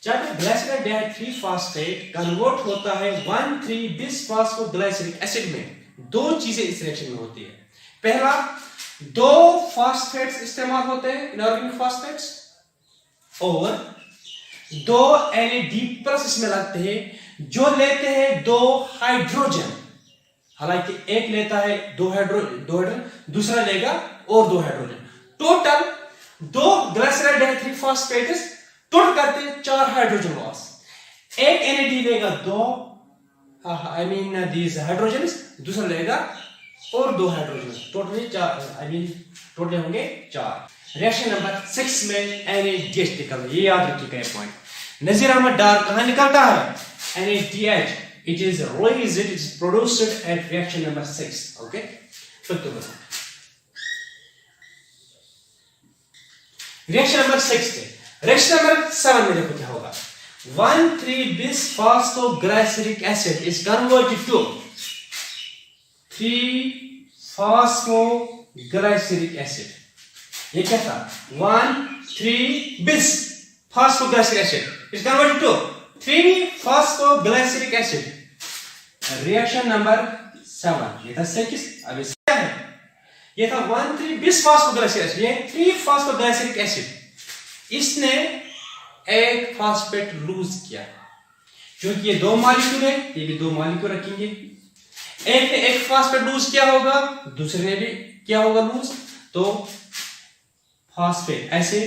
जब ग्लाइसरॉल्डिहाइड 3 फास्फेट कन्वर्ट होता है 1,3-बिस्फास्फोग्लाइसरिक एसिड में, 2 चीजें इस रिएक्शन में होती है। पहला, 2 फास्फेट्स इस्तेमाल होते हैं, इनऑर्गेनिक फास्फेट्स, और 2 NAD+ इसमें लगते हैं जो लेते हैं 2 हाइड्रोजन, हालांकि एक लेता है 2 हाइड्रोजन, दूसरा लेगा और 2 हाइड्रोजन, टोटल 2 ग्लाइसरॉल्डिहाइड 3 फास्फेट्स टोटल करते हैं 4 हाइड्रोजन लॉस। एक NAD लेगा 2 these हाइड्रोजन, दूसरा लेगा और 2 हाइड्रोजन, टोटली 4 टोटल होंगे 4। रिएक्शन नंबर 6 में NADH निकल, ये याद रखिएगा ये पॉइंट। नजीर अहमद डार्क कहां निकलता है NADH, it is released, it is produced at reaction number 6, okay। Reaction number 6 थे। रिएक्शन नंबर 7 में देखो क्या होगा, 1,3-बिस्फास्फोग्लाइसरिक acid is converted to 3-phosphoglyceric acid। ये क्या था, 1,3-bis-phosphoglyceric acid is converted to 3-phosphoglyceric acid। Reaction number 7, ये था 6, अब ये क्या है, ये था 1,3-bis-phosphoglyceric acid, ये 3-phosphoglyceric acid, इसने एक फास्फेट लूज किया, क्योंकि ये 2 मॉलिक्यूल है, ये भी 2 मॉलिक्यूल रखेंगे, एक ने एक फास्फेट लूज किया होगा, दूसरे ने भी किया होगा लूज, तो फास्फेट ऐसे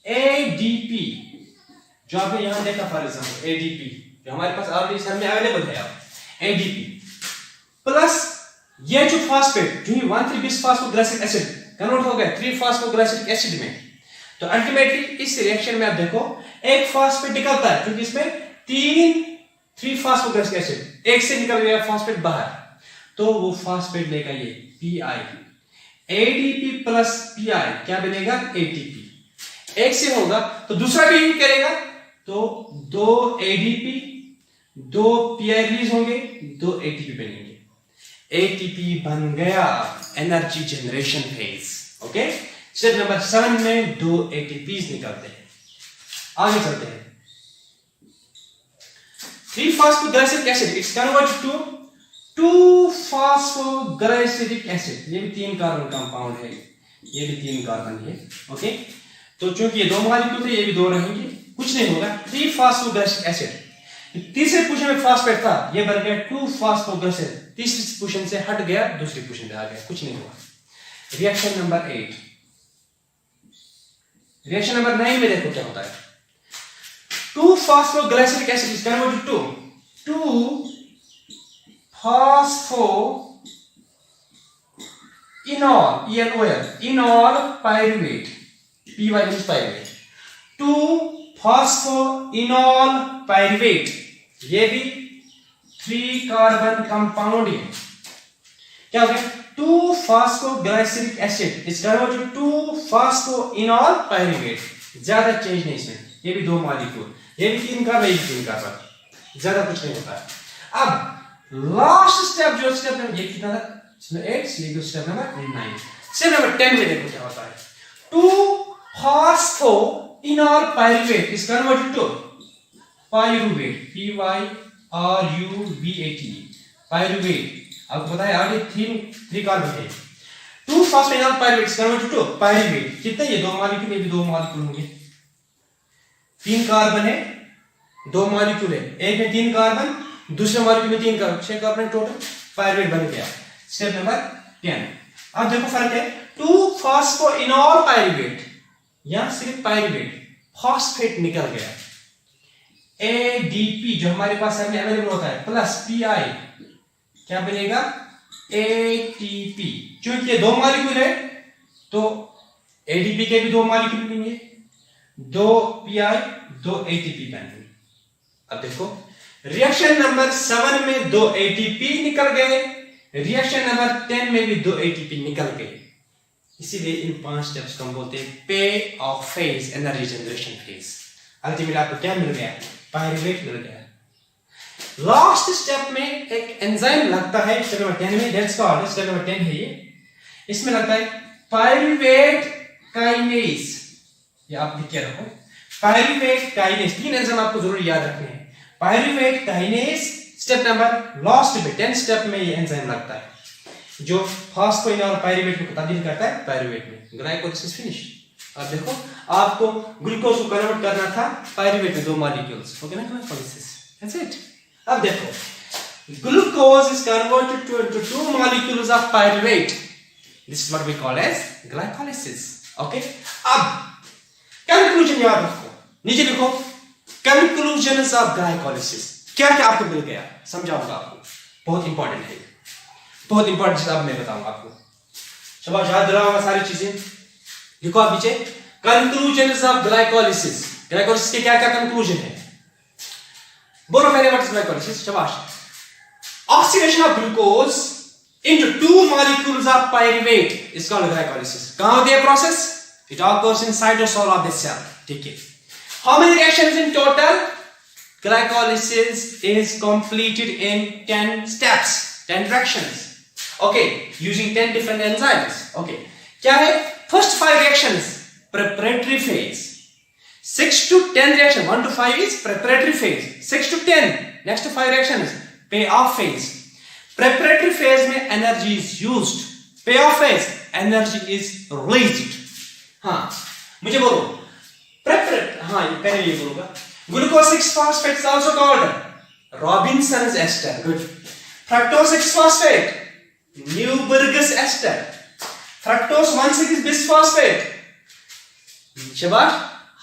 ADP, जो आपने यहां देखा फॉर एग्जांपल ADP, जो हमारे पास ऑलरेडी सर में अवेलेबल है, आप ADP प्लस ये जो फास्फेट जो 1,3-बिस्फास्फोग्लाइसिक एसिड कन्वर्ट हो गया 3-फास्फोग्लाइसिक एसिड में, तो अल्टीमेटली इस रिएक्शन में आप देखो एक फास्फेट निकलता है, क्योंकि इसमें 3-फास्फोग्लाइसिक एसिड, एक से निकल गया फास्फेट बाहर, तो वो फास्फेट लेगा ये PI, ADP प्लस PI क्या बनेगा ATP, एक से होगा तो दूसरा भी यही करेगा, तो 2 ADP 2 PI रिलीज होंगे, 2 ATP बनेंगे, ATP बन गया energy generation phase, okay. Step number 7 में 2 ATPs निकलते हैं। आगे चलते हैं, 3-phosphoglyceric acid it's converted to 2-phosphoglyceric acid, ये भी 3 कार्बन कंपाउंड है, ये भी 3 कार्बन है, ओके। तो चूंकि ये 2 मॉलिक्यूल थे, ये भी 2 रहेंगे, कुछ नहीं होगा, 3-phosphoglyceric acid, तीसरे पोजीशन में फास्फेट था, ये बन गया 2-phosphoglyceric, तीसरी पोजीशन से हट गया, दूसरी पोजीशन पे आ गया, कुछ नहीं हुआ। रिएक्शन नंबर 8, रिएक्शन नंबर 9 में देखो क्या होता है, 2-phosphoglyceric acid is converted to 2-phosphoenol pyruvate, PY means pyruvate, 2-phosphoenol pyruvate, ये भी 3 कार्बन कंपाउंड है, क्या हो गया 2-phosphoglyceric acid is converted to 2-phosphoenol pyruvate, ज्यादा चेंज नहीं इसमें, ये भी 2 मॉलिक्यूल, ये भी 3 कार्बन, ये भी 3 कार्बन, ज्यादा कुछ नहीं होता है। अब लास्ट स्टेप जो स्टेप नंबर ये कितना था, 8, ये स्टेप नंबर 9। स्टेप नंबर 10 में देखो क्या होता है। 2-phosphonol pyruvate is converted to pyruvate, P-Y-R-U-V-A-T, pyruvate। आपको पता है आगे 3 कार्बन है। 2-phosphonol pyruvate is converted to pyruvate। कितने ये 2 मॉलिक्यूल, ये भी 2 मॉलिक्यूल होंगे। 3 कार्बन है, 2 मॉलिक्यूल है, एक में 3 कार्बन, दूसरे मॉलिक्यूल में 3 कार्बन, 6 कार्बन टोटल, पायरुवेट बन गया। Step number 10। अब देखो फर्क है, 2-phosphonol pyruvate या सिर्फ पायरुवेट, फॉस्फेट निकल गया, ADP जो हमारे पास में अवेलेबल होता है प्लस PI क्या बनेगा, ATP। क्योंकि ये 2 मॉलिक्यूल है तो ADP के भी 2 मॉलिक्यूल बनेंगे, 2 PI 2 ATP बनेंगे। अब देखो रिएक्शन नंबर 7 में 2 ATP निकल गए, रिएक्शन नंबर 10 में भी 2 ATP निकल गए। इसीलिए इन 5 स्टेप्स को हम बोलते हैं pay off phase, energy generation phase. Ultimately आपको क्या मिल गया, पायरुवेट मिल गया। लास्ट स्टेप में एक एंजाइम लगता है स्टेप नंबर 10 में, दैट्स कॉल्ड, स्टेप नंबर 10 है ये, इसमें लगता है पायरुवेट काइनेज। ये आप लिख के रखो, पायरुवेट काइनेज। 3 एंजाइम आपको जरूर याद रखने हैं। Pyruvate kinase step number last में 10 स्टेप में ये एंजाइम लगता है जो फॉस्फोइनॉल पायरुवेट को तब्दील करता है पायरुवेट में। Glycolysis finish. अब देखो आपको ग्लूकोज को कन्वर्ट करना था पायरुवेट में 2 मॉलिक्यूल्स, ओके ना, ग्लाइकोलाइसिस, दैट्स इट। अब देखो glucose is converted to into 2 molecules of pyruvate, this is what we call as glycolysis, okay. अब कंक्लूजन याद रखो, नीचे लिखो कंक्लूजन्स ऑफ ग्लाइकोलाइसिस। क्या क्या आपको मिल गया समझाऊंगा आपको, बहुत इंपॉर्टेंट है, बहुत इंपॉर्टेंट चीज अब मैं बताऊंगा आपको। शाबाश, याद दिलाऊंगा सारी चीजें। लिखो आप नीचे कंक्लूजन्स ऑफ ग्लाइकोलाइसिस। ग्लाइकोलाइसिस के क्या क्या कंक्लूजन है, बोलो पहले व्हाट इज ग्लाइकोलाइसिस। शाबाश। Oxidation of glucose into 2 molecules of pyruvate is called glycolysis. कहां होती है process, it occurs in cytosol of the cell, ठीक है। How many reactions in total? Glycolysis is completed in 10 steps, 10 reactions, okay, using 10 different enzymes, okay। क्या है, first 5 reactions preparatory phase, 6 to 10 reaction, 1 to 5 is preparatory phase, 6 to 10 next 5 reactions payoff phase। preparatory phase में energy is used, payoff phase energy is released। हाँ मुझे बोलो preparatory, हाँ पहले ये बोलूंगा, glucose 6-phosphate is also called Robinson's ester, good। fructose 6-phosphate Newburg's ester, fructose 1,6-bisphosphate शाबाश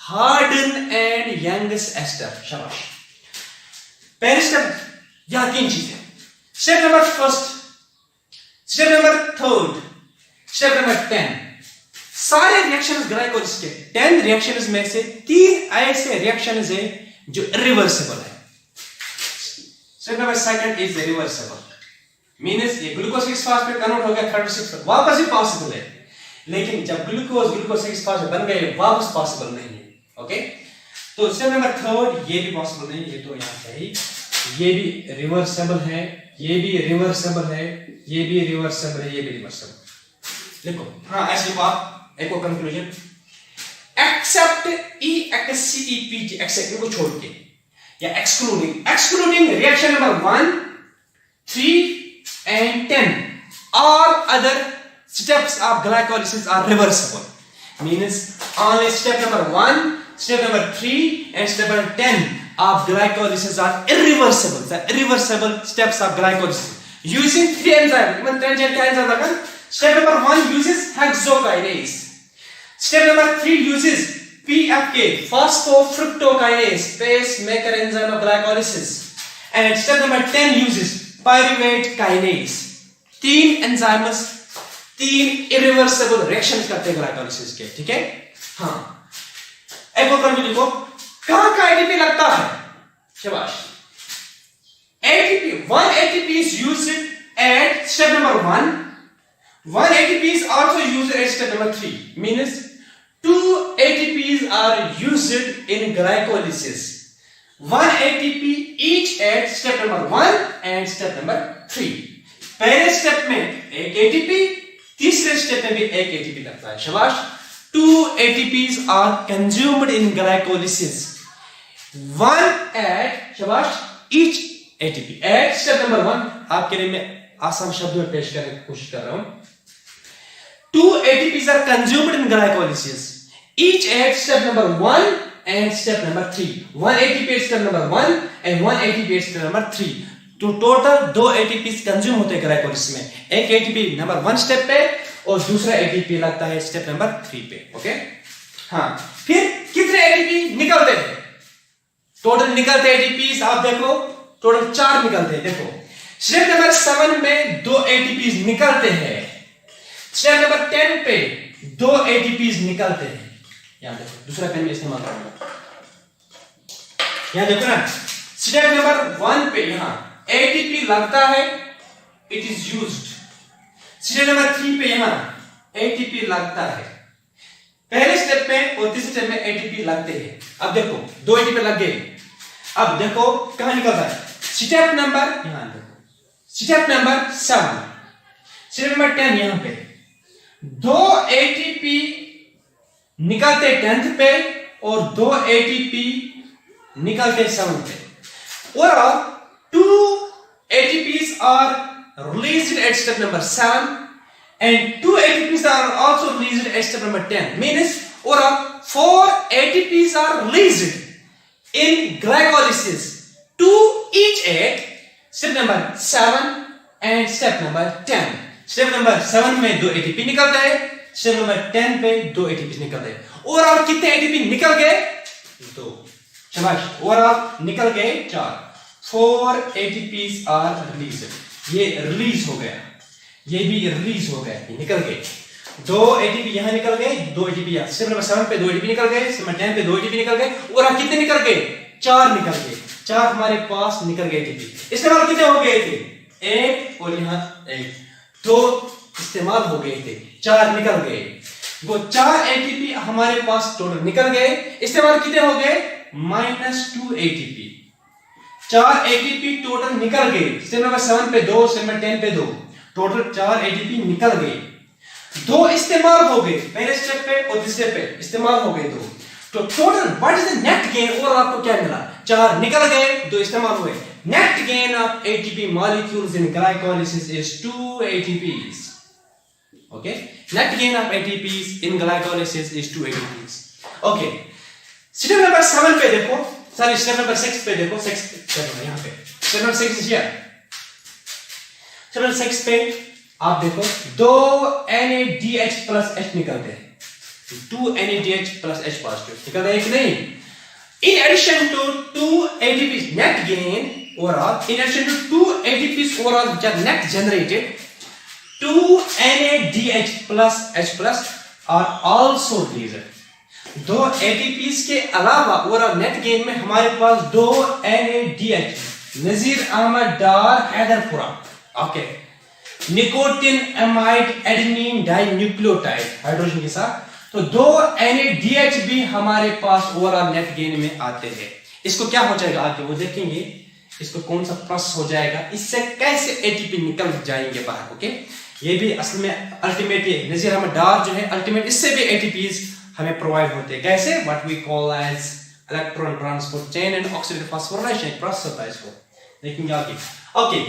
Harden and Young's ester, शाबाश। पहले स्टेप यहाँ 3 चीजें, step number first, step number third, step number 10। सारे रिएक्शंस ग्लाइकोलाइसिस के 10 रिएक्शंस में से 3 ऐसे रिएक्शंस है जो इरिवर्सिबल है। Step number second is reversible, means ये ग्लूकोज 6-phosphate कन्वर्ट हो गया 36 पर, वापस भी पॉसिबल है, लेकिन जब ग्लूकोज 6-phosphate बन गए वापस पॉसिबल नहीं है, ओके। तो स्टेप नंबर थर्ड ये भी पॉसिबल नहीं, ये तो यहां से ही, ये भी रिवर्सिबल है, ये भी रिवर्सिबल है, ये भी रिवर्सिबल है, ये भी रिवर्सिबल। देखो हाँ ऐसे लिखो आप एक और कंक्लूजन, एक्सेप्ट EXCEPT, एक्सेप्ट को छोड़ के या excluding reaction number 1, 3 and 10 all other steps of glycolysis are reversible, means only step number 1, step number 3 and step number 10 of glycolysis are irreversible, the irreversible steps of glycolysis using 3 enzymes। मतलब 3 enzymes लगा। Step number 1 uses hexokinase, step number 3 uses PFK, phosphofructokinase, pacemaker enzyme of glycolysis, and step number 10 uses pyruvate kinase। 3 enzymes 3 irreversible reactions करते हैं glycolysis के, ठीक है। हाँ एक और कंक्लूजन लिखो, कहां का ATP लगता है, शाबाश। ATP 1 ATP is used at step number 1, 1 ATP is also used at step number 3, means 2 ATPs are used in glycolysis, 1 ATP each at step number 1 and step number 3. पहले स्टेप में एक ATP, तीसरे step में भी एक ATP लगता है। शाबाश। 2 ATPs are consumed in glycolysis. 1 at शाबाश each ATP at step number 1। आपके लिए मैं आसान शब्दों में पेश करने की कोशिश कर रहा हूं। 2 ATPs are consumed in glycolysis, each at step number 1 and step number 3. 1 ATP at step number 1 and 1 ATP at step number 3. तो टोटल 2 ATPs कंज्यूम होते हैं ग्लाइकोलिसिस में। एक ATP नंबर 1 स्टेप पे और दूसरा ATP लगता है स्टेप नंबर 3 पे। ओके, हाँ। फिर कितने ATP निकलते हैं? टोटल निकलते ATPs आप देखो, टोटल 4 निकलते हैं। देखो स्टेप नंबर 7 में 2 ATPs निकलते हैं। स्टेप नंबर 10 पे 2 ATPs निकलते हैं। यहां देखो, दूसरा पेन में इस्तेमाल करूंगा। यहां देखो ना, स्टेप नंबर 1 पे यहां ATP लगता है, it is used. Step number 3 पे यहां ATP लगता है। पहले स्टेप पे और तीसरे स्टेप में ATP लगते हैं। अब देखो 2 ATP लग गए। अब देखो कहां निकलता है? स्टेप नंबर यहां देखो, स्टेप नंबर 7, स्टेप नंबर 10 यहां पे 2 ATP निकलते 10th पे और 2 ATP निकलते 7th पे। और 2 ATPs are released at step number 7 and 2 ATPs are also released at step number 10. Means or 4 ATPs are released in glycolysis, 2 each at step number 7 and step number 10. Step number 7 में 2 ATP निकलता है, step number 10 पे 2 ATP निकलते हैं। और कितने ATP निकल गए? 2। शाबाश। और निकल गए 4। 4 ATPs are released. ये रिलीज हो गया, ये भी रिलीज हो गया, ये निकल गए। 2 ATP यहां निकल गए, 2 ATP यहां। स्टेप नंबर 7 पे 2 ATP निकल गए, स्टेप नंबर 10 पे 2 ATP निकल गए। और कितने निकल गए? 4 निकल गए। 4 हमारे पास निकल गए ATP। इस्तेमाल कितने हो गए थे? 1 और यहां 1, 2 इस्तेमाल हो गए थे, 4 निकल गए। वो 4 ATP हमारे पास टोटल निकल गए। इस्तेमाल कितने हो गए? -2 ATP। 4 ATP टोटल निकल गए। स्टेप नंबर 7 पे 2, स्टेप नंबर 10 पे 2, टोटल 4 ATP निकल गए। 2 इस्तेमाल हो गए पहले स्टेप पे और तीसरे पे इस्तेमाल हो गए 2। तो total what is the net gain? और आपको क्या मिला? 4 निकल गए, 2 इस्तेमाल हुए। Net gain of ATP molecules in glycolysis is 2 ATPs. Okay, net gain of ATPs in glycolysis is 2 ATPs. Okay, step number 7 पे देखो, सॉरी स्टेप नंबर 6 पे देखो, 6 पे यहां पे step number 6 is here. Step number 6 पे आप देखो 2 NADH plus H निकलते हैं। 2 NADH plus H पॉजिटिव निकलता है कि नहीं? In addition to 2 ATPs net gain overall, in addition to 2 ATPs overall which are net generated, 2 NADH plus H plus are also released. 2 ATPs के अलावा overall net gain में हमारे पास 2 NADH, Nazir Ahmad Dar Haiderpura, okay, nicotinamide adenine dinucleotide hydrogen के साथ। तो 2 NADH भी हमारे पास ओवरऑल नेट गेन में आते हैं। इसको क्या हो जाएगा आगे वो देखेंगे, इसको कौन सा प्रोसेस हो जाएगा, इससे कैसे ATP निकल जाएंगे बाहर। ओके, ये भी असल में अल्टीमेटली नजीर अहमद डार जो है अल्टीमेट इससे भी ATPs हमें प्रोवाइड होते हैं। कैसे? What we call as electron transport chain and oxidative phosphorylation process होता है, इसको देखेंगे आगे। ओके,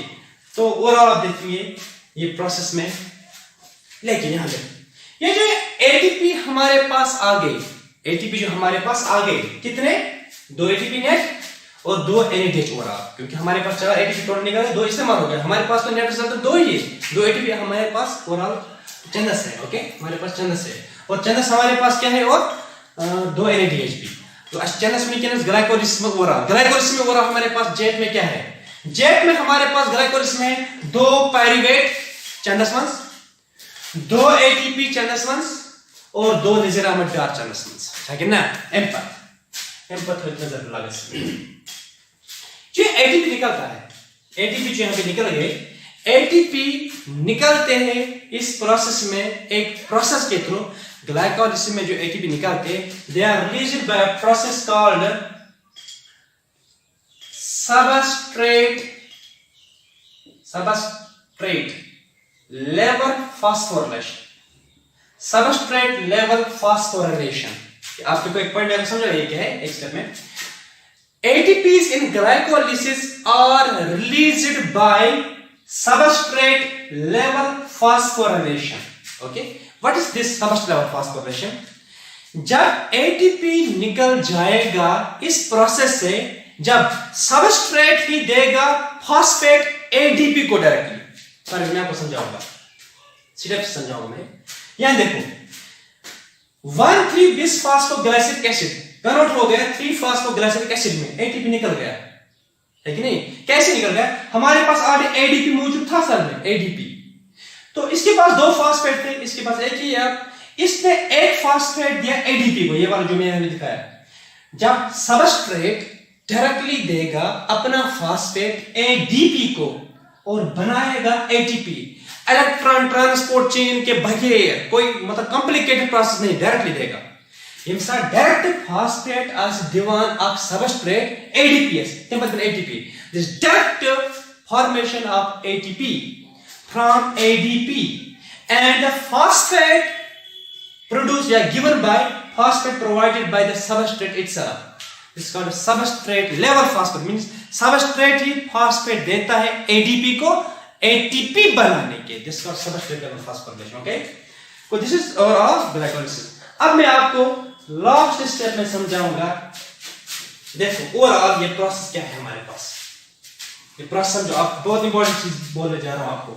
तो ओवरऑल आप देखेंगे ये प्रोसेस में। लेकिन यहां पे ये जो ATP हमारे पास आ गए, ATP जो हमारे पास आ गए कितने? 2 ATP नेट और 2 NADH ओवरऑल, क्योंकि हमारे पास 4 ATP टोटल निकल गए, 2 इस्तेमाल हो गए। हमारे पास तो नेट रिजल्ट तो 2 ही है, 2 ATP हमारे पास ओवरऑल चंदस है। ओके, हमारे पास चंदस है और चंदस हमारे पास क्या है? और 2 NADH भी। तो चंदस में क्या है? ग्लाइकोलिसिस में ओवरऑल, ग्लाइकोलिसिस में ओवरऑल हमारे पास जेट में क्या है? जेट में हमारे पास ग्लाइकोलिसिस में 2 पायरुवेट चंदस वंश, 2 ATP चंदस वंश और 2 नजीर अहमद डार चंदस वंश, ठीक है ना? एम्पर नजर लगा जो ATP निकलता है, ATP जो यहां पे निकल गए, ATP निकलते हैं इस प्रोसेस में, एक प्रोसेस के थ्रू ग्लाइकोलिसिस में जो ATP निकलते हैं, they are released by process called substrate level phosphorylation, substrate level phosphorylation. आपको एक पॉइंट अगर समझो ये क्या है एक स्टेप में, ATPs in glycolysis are released by substrate level phosphorylation. Okay, what is this substrate level phosphorylation? जब ATP निकल जाएगा इस प्रोसेस से, जब सबस्ट्रेट ही देगा फॉस्फेट ADP को डायरेक्टली। सॉरी मैं आपको समझाऊंगा, स्टेप समझाऊंगा मैं। यहां देखो 1,3-बिसफॉस्फोग्लाइसिक एसिड कन्वर्ट हो गया 3-फॉस्फोग्लाइसिक एसिड में, ATP निकल गया है कि नहीं? कैसे निकल गया? हमारे पास ऑलरेडी ADP मौजूद था सर में, ADP। तो इसके पास 2 फॉस्फेट थे, इसके पास एक ही है। इसने एक फॉस्फेट दिया ADP को, ये वाला जो मैंने दिखाया। जब सबस्ट्रेट डायरेक्टली देगा अपना फॉस्फेट ADP को और बनाएगा ATP, इलेक्ट्रॉन ट्रांसपोर्ट चेन के बगैर, कोई मतलब कॉम्प्लिकेटेड प्रोसेस नहीं, डायरेक्टली देगा। Direct phosphate as divan of substrate ADPs, ATP. This direct formation of ATP from ADP and the phosphate produced given by phosphate provided by the substrate itself. This is called substrate level phosphate, means substrate he phosphate देता है ADP को ATP बनाने के। This is called substrate level phosphorylation. Okay, so this is overall glycolysis. अब मैं आपको last step में समझाऊंगा। देखो ओवरऑल ये प्रोसेस क्या है हमारे पास, ये प्रोसेस समझो। आप बहुत इंपॉर्टेंट चीज बोलने जा रहा हूं आपको।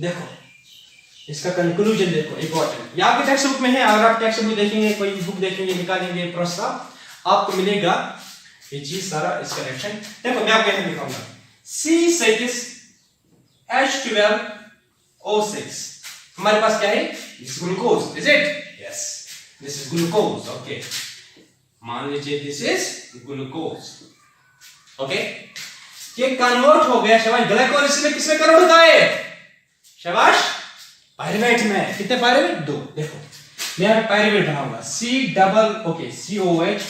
देखो इसका कंक्लूजन देखो, इंपॉर्टेंट। ये आपके टेक्स्ट बुक में है, अगर आप टेक्स्ट बुक देखेंगे, कोई बुक देखेंगे, निकालेंगे प्रोसेस, आपको मिलेगा ये चीज सारा, इसका रिएक्शन। देखो मैं आपको यहां दिखाऊंगा, C6H12O6 हमारे पास क्या है? This glucose, is it? Yes, this is glucose. Okay, मान लीजिए दिस इज ग्लूकोज। ओके, ये कन्वर्ट हो गया शाबाश ग्लाइकोलाइसिस में। किसमें कन्वर्ट होता है? शाबाश पायरुवेट में। कितने पायरुवेट? 2। देखो मैं यहां पायरुवेट बनाऊंगा, COOH,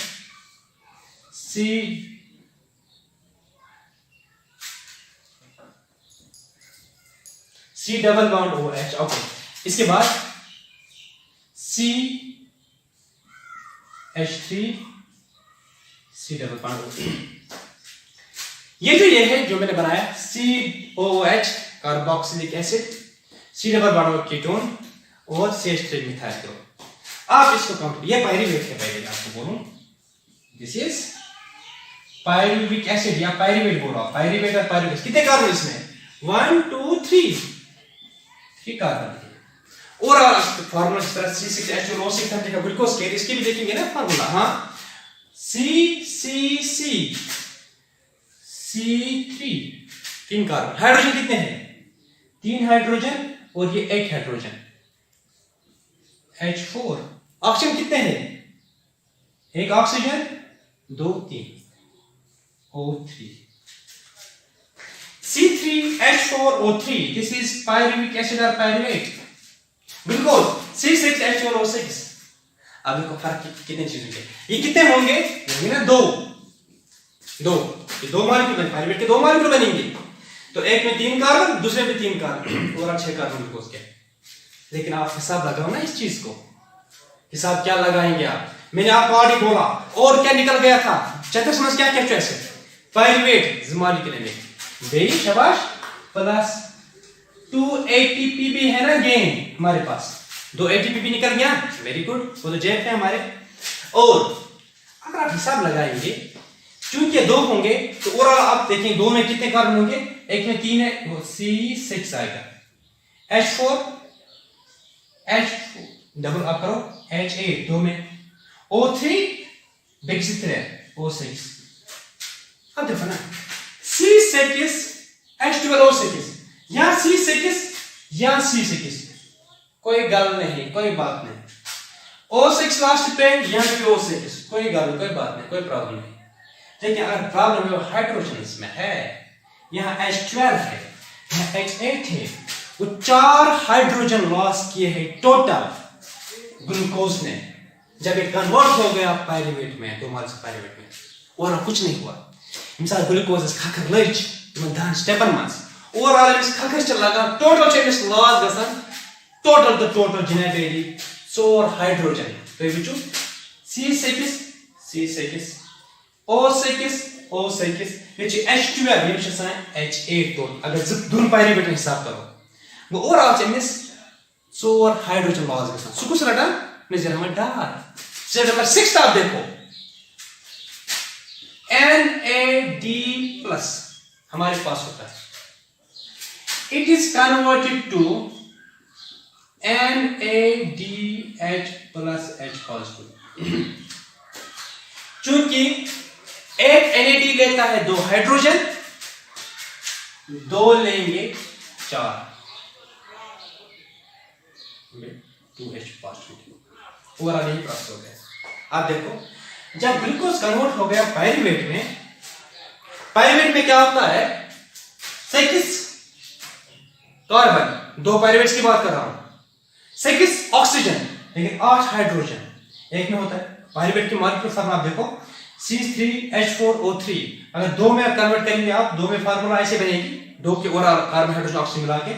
C double bond OH। Okay, इसके बाद CH3 C double bond OH। ये है जो मैंने बनाया, COOH carboxylic acid, C double bond ketone और CH3 मिथाइल ग्रुप। आप इसको कंप्लीट, ये पायरुवेट है, पहले आपको बोलूं दिस इज पायरुविक एसिड या पायरुवेट बोल रहा हूं। पायरुवेट और पायरुवेट कितने कार्बन इसमें? 1 2 3 कार्बन। और फार्मूला इस तरह C6H12O6 हम देखा ग्लूकोज के, इसके भी देखेंगे ना फार्मूला। हाँ, C3 3 कार्बन। हाइड्रोजन कितने हैं? 3 हाइड्रोजन और ये 1 हाइड्रोजन, H4। ऑक्सीजन कितने हैं? 1 oxygen, 2 3 O3। C3H4O3, this is pyruvic acid or pyruvate. Glucose C6H12O6। अब देखो फर्क कितने चीजों के, ये कितने होंगे? होंगे ना 2 ये 2 मॉलिक्यूल बनेंगे, पायरुवेट के 2 मॉलिक्यूल बनेंगे। तो एक में 3 कार्बन, दूसरे में 3 कार्बन और 6 कार्बन ग्लूकोज के। लेकिन आप हिसाब लगाओ ना इस चीज को, हिसाब क्या लगाएंगे आप? मैंने आपको ऑलरेडी बोला। और क्या निकल गया था? चतुर्थ समझ क्या क्या एसिड पायरुवेट मॉलिक्यूल में बेई शाबाश, प्लस 2 ATP भी है ना गेन हमारे पास, 2 ATP भी निकल गया, वेरी गुड, वो तो जेब है हमारे। और अगर आप हिसाब लगाएंगे, चूंकि 2 होंगे तो ओवरऑल आप देखें 2 में कितने कार्बन होंगे? एक में 3 है, वो C6 आएगा, H4 डबल आप करो H8 2 में, O3 बेसिक है O6। अब देखो ना C6H12O6 या C6 या C6, कोई गल नहीं, कोई बात नहीं। O6 लास्ट पे, यहां पे O6, कोई गल नहीं, कोई बात नहीं, कोई प्रॉब्लम नहीं। लेकिन अगर प्रॉब्लम है हाइड्रोजन में है, यहां H12 है, यहां H8 है, वो 4 हाइड्रोजन लॉस किए हैं टोटल ग्लूकोज ने, जब ये कन्वर्ट हो गया पायरुवेट में, 2 मोल्स पायरुवेट में। और कुछ नहीं हुआ मिसाल ग्लूकोज खखर लज इन 10 स्टेपन मज ओवरऑल इस खखर च लगा टोटल च लॉस गसन टोटल जनरेटली 4 हाइड्रोजन तो विचु C6 O6 ये H12 ये H8 तो अगर दोनों पायरिवेट हिसाब करो वो ओवरऑल च 4 हाइड्रोजन लॉस गसन सु कुछ रटा नजर हमें डार स्टेप नंबर 6 आप देखो NAD+ हमारे पास होता है it is converted to NADH+ H+. चूंकि एक NAD लेता है 2 हाइड्रोजन 2 लेंगे 4 2H पॉजिटिव ओवरऑल यही प्राप्त हो गया. आप देखो जब ग्लूकोज कन्वर्ट हो गया पायरुवेट में क्या होता है 6 कार्बन 2 पायरुवेट्स की बात कर रहा हूं 6 ऑक्सीजन लेकिन 8 हाइड्रोजन एक में होता है. पायरुवेट की मॉलिक्यूलर फार्मूला आप देखो C3H4O3 अगर 2 में कन्वर्ट करेंगे आप 2 में फार्मूला ऐसे बनेगी 2 के और कार्बन हाइड्रोजन ऑक्सीजन मिला के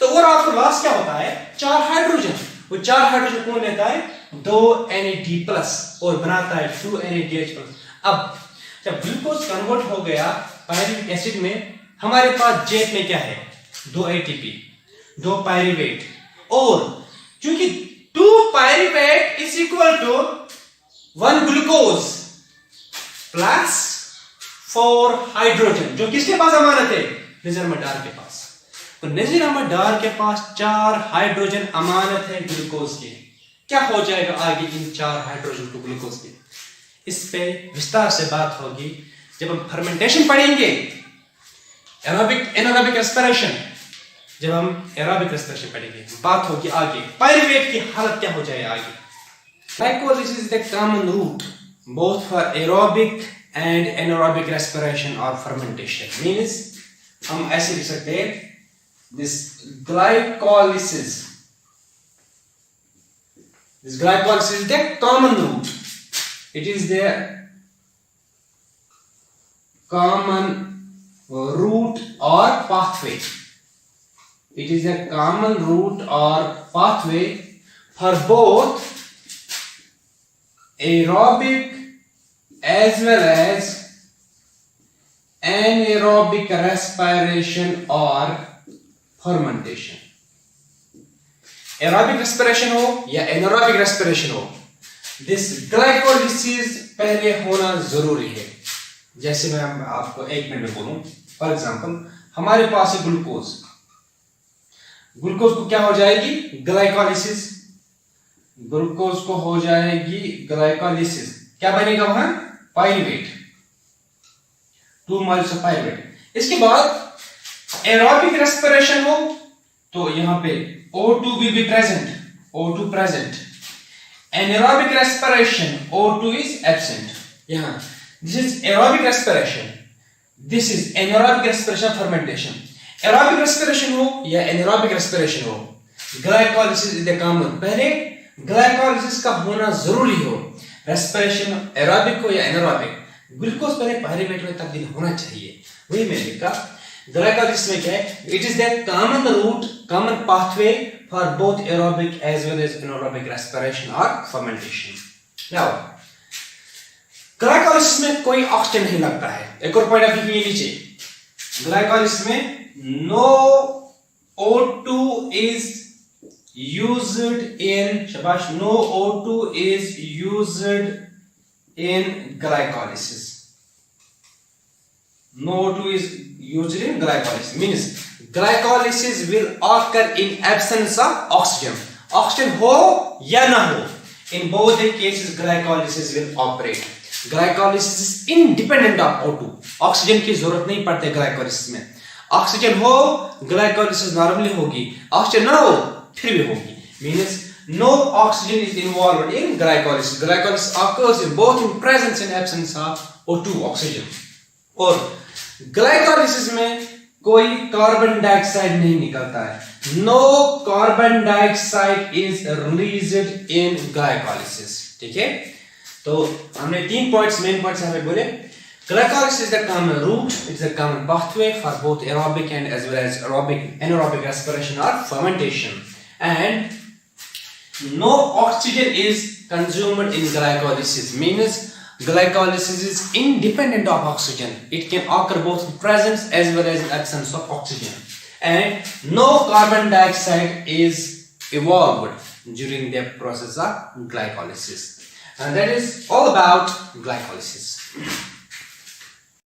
तो और आपको लास्ट क्या होता है 4 हाइड्रोजन. वो 4 हाइड्रोजन कौन लेता है 2 NAD+ और बनाता है 2 NADH+. अब जब ग्लूकोज कन्वर्ट हो गया पायरुविक एसिड में हमारे पास जेट में क्या है 2 ATP 2 पायरुवेट और क्योंकि 2 pyruvate is equal to 1 glucose plus 4 hydrogen जो किसके पास अमानत है नजर मडार के पास. तो नजीर अहमद डार के पास 4 हाइड्रोजन अमानत है ग्लूकोज के. क्या हो जाएगा आगे इन 4 हाइड्रोजन को ग्लूकोज के इस पे विस्तार से बात होगी जब हम फर्मेंटेशन पढ़ेंगे एनारोबिक रेस्पिरेशन. जब हम एरोबिक रेस्पिरेशन पढ़ेंगे बात होगी आगे पायरुवेट की हालत क्या हो जाए आगे. Glycolysis is the common route both for aerobic and anaerobic respiration और फर्मेंटेशन. मींस हम ऐसे लिख सकते हैं this glycolysis is the common root. It is the common route or pathway. It is a common route or pathway for both aerobic as well as anaerobic respiration or fermentation. Aerobic respiration हो या anaerobic respiration हो this glycolysis पहले होना जरूरी है. जैसे मैं आपको 1 मिनट में बोलूं फॉर एग्जांपल हमारे पास है ग्लूकोज को क्या हो जाएगी ग्लाइकोलिसिस. ग्लूकोज को हो जाएगी ग्लाइकोलिसिस क्या बनेगा वहां पायरुवेट 2 मोल्स ऑफ पायरुवेट. इसके बाद एरोबिक रेस्पिरेशन हो तो यहां पे O2 will be present. O2 present. Anaerobic respiration O2 is absent. यहां this is aerobic respiration. This is anaerobic respiration fermentation. Aerobic respiration हो या anaerobic respiration हो glycolysis is the common. पहले glycolysis का होना जरूरी हो. respiration aerobic हो या anaerobic ग्लूकोज पहले पायरुवेट में तब्दील होना चाहिए. वही मैंने लिखा ग्लाइकोलिसिस में क्या है it is the common pathway for both aerobic as well as anaerobic respiration और फर्मेंटेशन. नाउ ग्लाइकोलिसिस में कोई ऑक्सीजन नहीं लगता है. एक और पॉइंट आप लिखिए नीचे ग्लाइकोलिसिस में no O2 is used in शाबाश no O2 is used in glycolysis. No O2 is used in glycolysis means glycolysis will occur in absence of oxygen. Oxygen हो या ना हो in both the cases glycolysis will operate. Glycolysis is independent of O2. Oxygen की जरूरत नहीं पड़ती glycolysis में. Oxygen हो glycolysis normally होगी. Oxygen ना हो फिर भी होगी. Means no oxygen is involved in glycolysis. Glycolysis occurs in both in presence and absence of O2 oxygen. और ग्लाइकोलिसिस में कोई कार्बन डाइऑक्साइड नहीं निकलता है. No carbon dioxide is released in glycolysis. ठीक है तो हमने 3 पॉइंट्स मेन पॉइंट्स हमें बोले Glycolysis is the common route, it is a common pathway for both aerobic and as well as anaerobic respiration or fermentation. And no oxygen is consumed in glycolysis, means glycolysis is independent of oxygen. It can occur both in presence as well as in absence of oxygen. And no carbon dioxide is evolved during the process of glycolysis. And that is all about glycolysis.